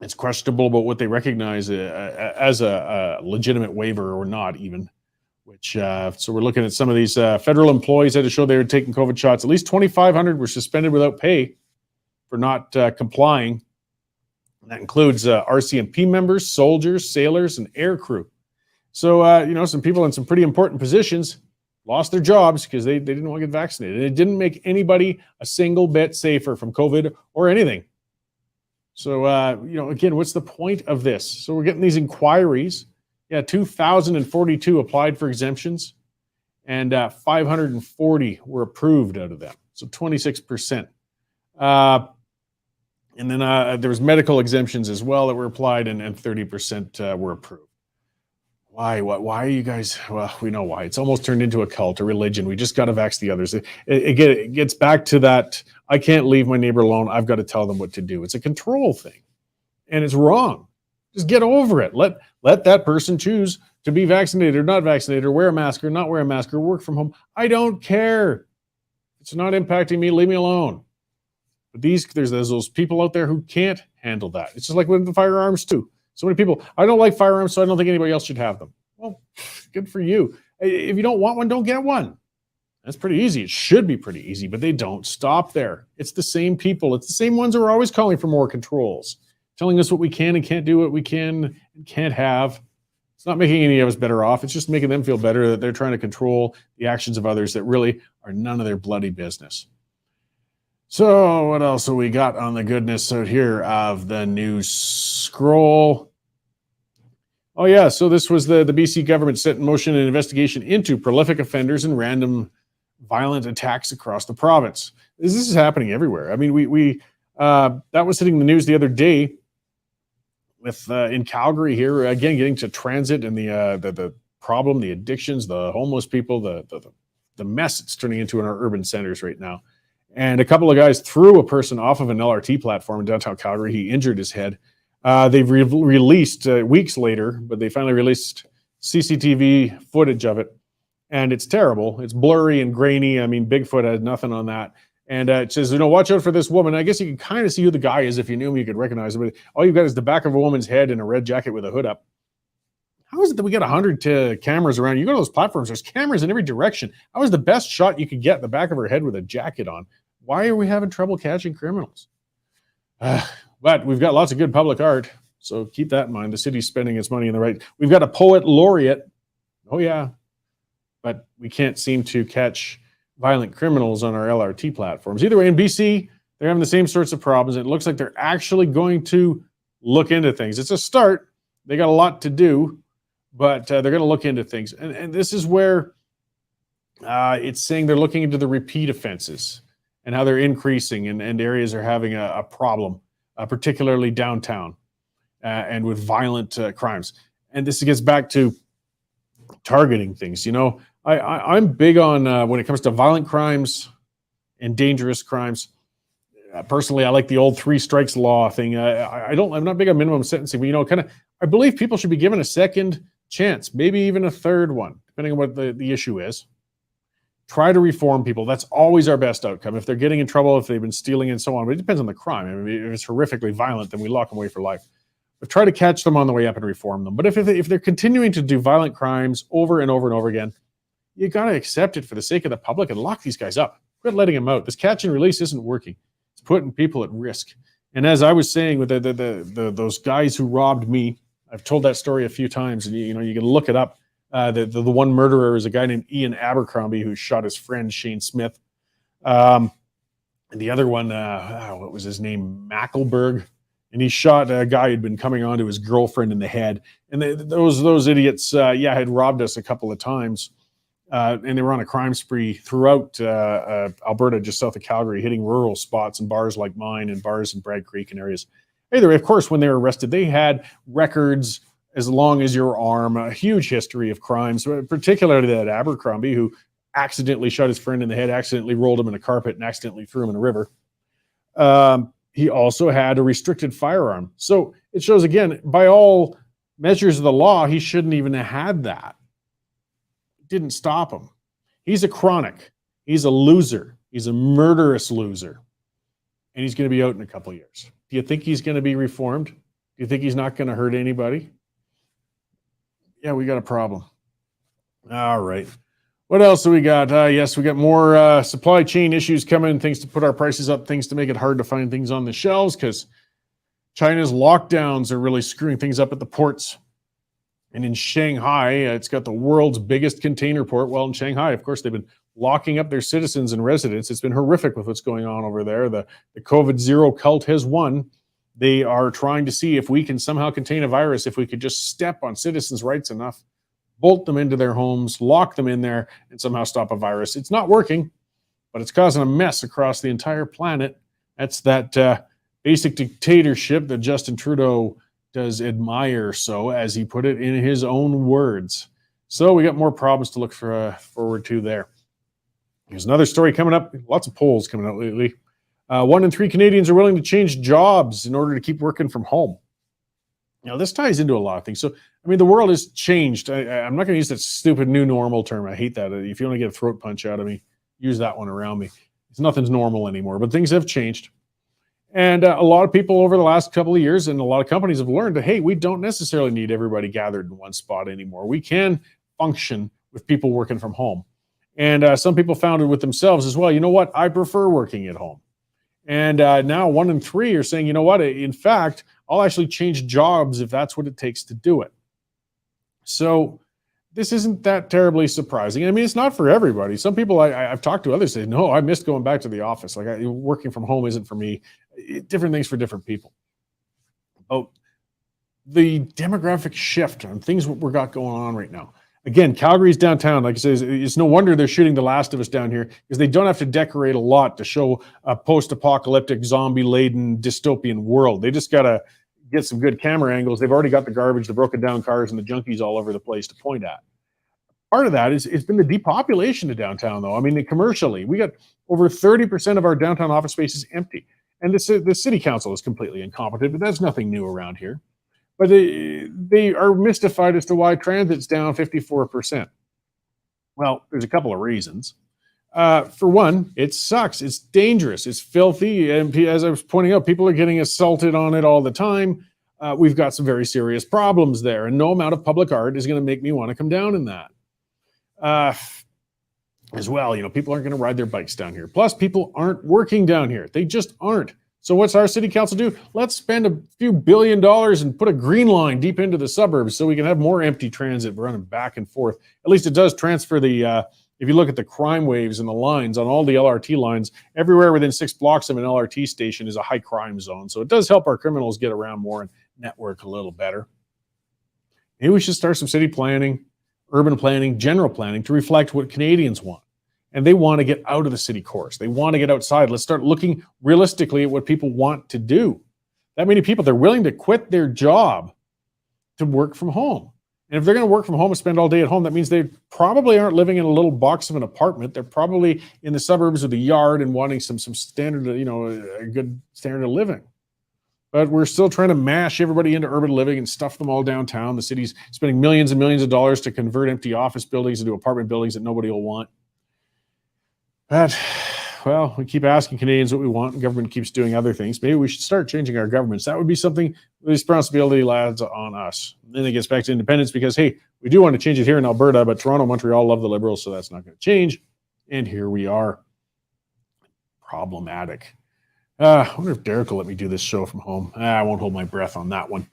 it's questionable about what they recognize as a legitimate waiver or not even. So we're looking at some of these federal employees had to show they were taking COVID shots. At least 2,500 were suspended without pay for not complying. And that includes RCMP members, soldiers, sailors, and air crew. So, some people in some pretty important positions lost their jobs because they didn't want to get vaccinated. And it didn't make anybody a single bit safer from COVID or anything. So, again, what's the point of this? So we're getting these inquiries. Yeah, 2,042 applied for exemptions, and 540 were approved out of them. So 26%. And then there was medical exemptions as well that were applied, and 30% were approved. Why? Why are you guys? Well, we know why. It's almost turned into a cult, a religion. We just got to vax the others. It gets back to that, I can't leave my neighbor alone. I've got to tell them what to do. It's a control thing, and it's wrong. Just get over it. Let that person choose to be vaccinated or not vaccinated, or wear a mask or not wear a mask, or work from home. I don't care. It's not impacting me. Leave me alone. But there's those people out there who can't handle that. It's just like with the firearms too. So many people, I don't like firearms, so I don't think anybody else should have them. Well, good for you. If you don't want one, don't get one. That's pretty easy. It should be pretty easy, but they don't stop there. It's the same people. It's the same ones who are always calling for more controls, telling us what we can and can't do, what we can and can't have. It's not making any of us better off. It's just making them feel better that they're trying to control the actions of others that really are none of their bloody business. So what else have we got on the goodness out here of the news scroll? Oh yeah, so this was the BC government set in motion an investigation into prolific offenders and random violent attacks across the province. This is happening everywhere. I mean, we that was hitting the news the other day with in Calgary here, again, getting to transit and the problem, the addictions, the homeless people, the mess it's turning into in our urban centers right now. And a couple of guys threw a person off of an LRT platform in downtown Calgary. He injured his head. They've released weeks later, but they finally released CCTV footage of it. And it's terrible. It's blurry and grainy. I mean, Bigfoot had nothing on that. And it says, watch out for this woman. I guess you can kind of see who the guy is. If you knew him, you could recognize him. But all you've got is the back of a woman's head in a red jacket with a hood up. How is it that we got 100 cameras around? You go to those platforms, there's cameras in every direction. How is the best shot you could get the back of her head with a jacket on? Why are we having trouble catching criminals? But we've got lots of good public art. So keep that in mind. The city's spending its money in the right. We've got a poet laureate. Oh, yeah. But we can't seem to catch violent criminals on our LRT platforms. Either way, in BC, they're having the same sorts of problems. It looks like they're actually going to look into things. It's a start. They got a lot to do, but they're going to look into things. And this is where it's saying they're looking into the repeat offenses and how they're increasing, and areas are having a problem, particularly downtown and with violent crimes. And this gets back to targeting things. You know, I'm big on when it comes to violent crimes and dangerous crimes. Personally, I like the old 3 strikes law thing. I'm not big on minimum sentencing, but, you know, I believe people should be given a second chance, maybe even a third one, depending on what the issue is. Try to reform people. That's always our best outcome. If they're getting in trouble, if they've been stealing and so on, but it depends on the crime. I mean, if it's horrifically violent, then we lock them away for life. But try to catch them on the way up and reform them. But if they're continuing to do violent crimes over and over and over again, you got to accept it for the sake of the public and lock these guys up. Quit letting them out. This catch and release isn't working. It's putting people at risk. And as I was saying with those guys who robbed me, I've told that story a few times, and you can look it up. The one murderer is a guy named Ian Abercrombie who shot his friend Shane Smith. And the other one, what was his name? Mackelberg. And he shot a guy who'd been coming on to his girlfriend in the head. And those idiots, had robbed us a couple of times. And they were on a crime spree throughout Alberta, just south of Calgary, hitting rural spots and bars like mine and bars in Bragg Creek and areas. Either way, of course, when they were arrested, they had records as long as your arm, a huge history of crimes, particularly that Abercrombie, who accidentally shot his friend in the head, accidentally rolled him in a carpet, and accidentally threw him in a river. He also had a restricted firearm. So it shows, again, by all measures of the law, he shouldn't even have had that. It didn't stop him. He's a chronic. He's a loser. He's a murderous loser. And he's going to be out in a couple of years. Do you think he's going to be reformed? Do you think he's not going to hurt anybody? Yeah, we got a problem. All right. What else do we got? Yes, we got more supply chain issues coming, things to put our prices up, things to make it hard to find things on the shelves because China's lockdowns are really screwing things up at the ports. And in Shanghai, it's got the world's biggest container port. Well, in Shanghai, of course, they've been locking up their citizens and residents. It's been horrific with what's going on over there. The COVID zero cult has won. They are trying to see if we can somehow contain a virus, if we could just step on citizens' rights enough, bolt them into their homes, lock them in there, and somehow stop a virus. It's not working, but it's causing a mess across the entire planet. That's that basic dictatorship that Justin Trudeau does admire, so as he put it in his own words. So we got more problems to look forward to there. Here's another story coming up. Lots of polls coming out lately. 1 in 3 Canadians are willing to change jobs in order to keep working from home. Now, this ties into a lot of things. So, I mean, the world has changed. I'm not going to use that stupid new normal term. I hate that. If you want to get a throat punch out of me, use that one around me. Nothing's normal anymore, but things have changed. And a lot of people over the last couple of years and a lot of companies have learned that, hey, we don't necessarily need everybody gathered in one spot anymore. We can function with people working from home. And some people found it with themselves as well. You know what? I prefer working at home. And now 1 in 3 are saying, you know what? In fact, I'll actually change jobs if that's what it takes to do it. So this isn't that terribly surprising. I mean, it's not for everybody. Some people I've talked to, others say, no, I missed going back to the office. Like working from home isn't for me. Different things for different people. Oh, the demographic shift and things we've got going on right now. Again, Calgary's downtown. Like I said, it's no wonder they're shooting The Last of Us down here because they don't have to decorate a lot to show a post-apocalyptic, zombie-laden, dystopian world. They just got to get some good camera angles. They've already got the garbage, the broken down cars, and the junkies all over the place to point at. Part of that is it's been the depopulation of downtown, though. I mean, commercially, we got over 30% of our downtown office space is empty. And the city council is completely incompetent, but that's nothing new around here. But they are mystified as to why transit's down 54%. Well, there's a couple of reasons. For one, it sucks. It's dangerous. It's filthy. And as I was pointing out, people are getting assaulted on it all the time. We've got some very serious problems there. And no amount of public art is going to make me want to come down in that. As well, people aren't going to ride their bikes down here. Plus, people aren't working down here. They just aren't. So what's our city council do? Let's spend a few $1 billion and put a green line deep into the suburbs so we can have more empty transit running back and forth. At least it does transfer the, if you look at the crime waves and the lines on all the LRT lines, everywhere within 6 blocks of an LRT station is a high crime zone. So it does help our criminals get around more and network a little better. Maybe we should start some city planning, urban planning, general planning to reflect what Canadians want. And they want to get out of the city cores. They want to get outside. Let's start looking realistically at what people want to do. That many people, they're willing to quit their job to work from home. And if they're going to work from home and spend all day at home, that means they probably aren't living in a little box of an apartment. They're probably in the suburbs with a yard and wanting some standard, a good standard of living. But we're still trying to mash everybody into urban living and stuff them all downtown. The city's spending millions and millions of dollars to convert empty office buildings into apartment buildings that nobody will want. But, well, we keep asking Canadians what we want, and government keeps doing other things. Maybe we should start changing our governments. That would be something the responsibility lies on us. And then it gets back to independence because, hey, we do want to change it here in Alberta, but Toronto, Montreal love the Liberals, so that's not going to change. And here we are. Problematic. I wonder if Derek will let me do this show from home. I won't hold my breath on that one.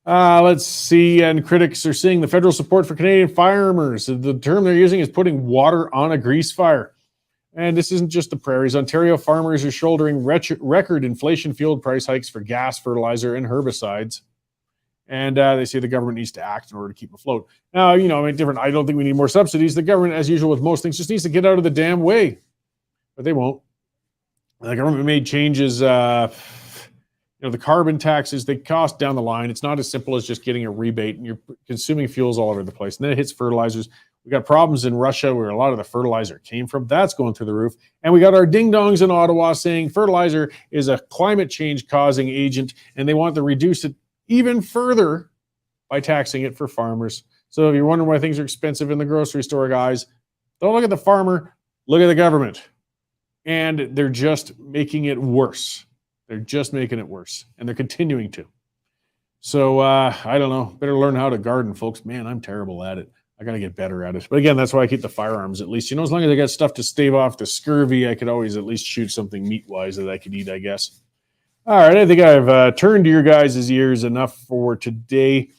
Let's see. And critics are seeing the federal support for Canadian firearmers. The term they're using is putting water on a grease fire. And this isn't just the prairies. Ontario farmers are shouldering record inflation-fueled price hikes for gas, fertilizer, and herbicides. And they say the government needs to act in order to keep afloat. Now, I don't think we need more subsidies. The government, as usual with most things, just needs to get out of the damn way. But they won't. The government made changes. The carbon taxes, they cost down the line. It's not as simple as just getting a rebate, and you're consuming fuels all over the place. And then it hits fertilizers. We got problems in Russia where a lot of the fertilizer came from. That's going through the roof. And we got our ding-dongs in Ottawa saying fertilizer is a climate change causing agent, and they want to reduce it even further by taxing it for farmers. So if you're wondering why things are expensive in the grocery store, guys, don't look at the farmer, look at the government. And they're just making it worse. They're just making it worse. And they're continuing to. So I don't know. Better learn how to garden, folks. Man, I'm terrible at it. I got to get better at it. But again, that's why I keep the firearms at least. As long as I got stuff to stave off the scurvy, I could always at least shoot something meat-wise that I could eat, I guess. All right, I think I've turned to your guys' ears enough for today.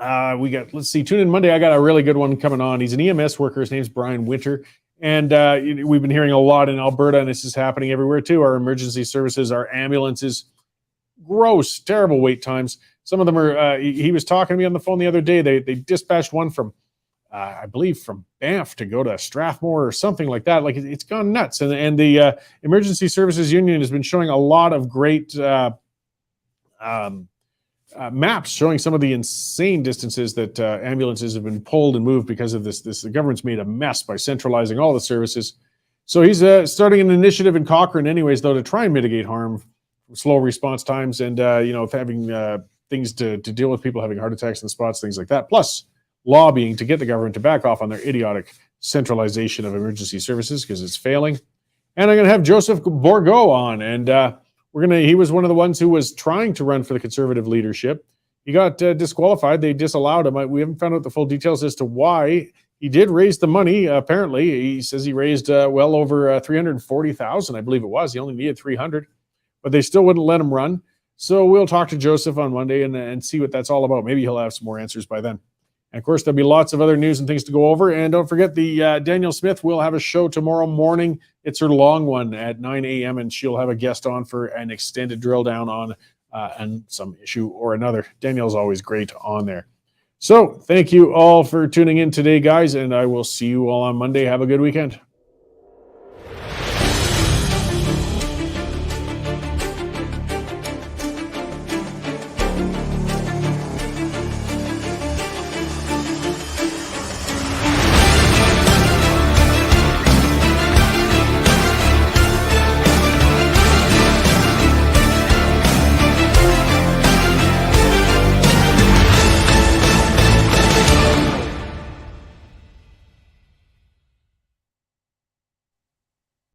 Let's see, tune in Monday. I got a really good one coming on. He's an EMS worker. His name's Brian Winter. And we've been hearing a lot in Alberta, and this is happening everywhere too. Our emergency services, our ambulances, gross, terrible wait times. Some of them are, he was talking to me on the phone the other day. They dispatched one from, I believe, from Banff to go to Strathmore or something like that. Like it's gone nuts. And the Emergency Services Union has been showing a lot of great maps showing some of the insane distances that ambulances have been pulled and moved because of this. The government's made a mess by centralizing all the services. So he's starting an initiative in Cochrane anyways, though, to try and mitigate harm from slow response times and, having things to deal with people having heart attacks in the spots, things like that. Plus lobbying to get the government to back off on their idiotic centralization of emergency services because it's failing. And I'm going to have Joseph Bourgault on, and he was one of the ones who was trying to run for the Conservative leadership. He got disqualified. They disallowed him. We haven't found out the full details as to why. He did raise the money, apparently. He says he raised well over $340,000, I believe it was. He only needed $300,000, but they still wouldn't let him run. So we'll talk to Joseph on Monday and see what that's all about. Maybe he'll have some more answers by then. And of course, there'll be lots of other news and things to go over. And don't forget, the Danielle Smith will have a show tomorrow morning. It's her long one at 9 a.m. and she'll have a guest on for an extended drill down on and some issue or another. Danielle's always great on there. So thank you all for tuning in today, guys, and I will see you all on Monday. Have a good weekend.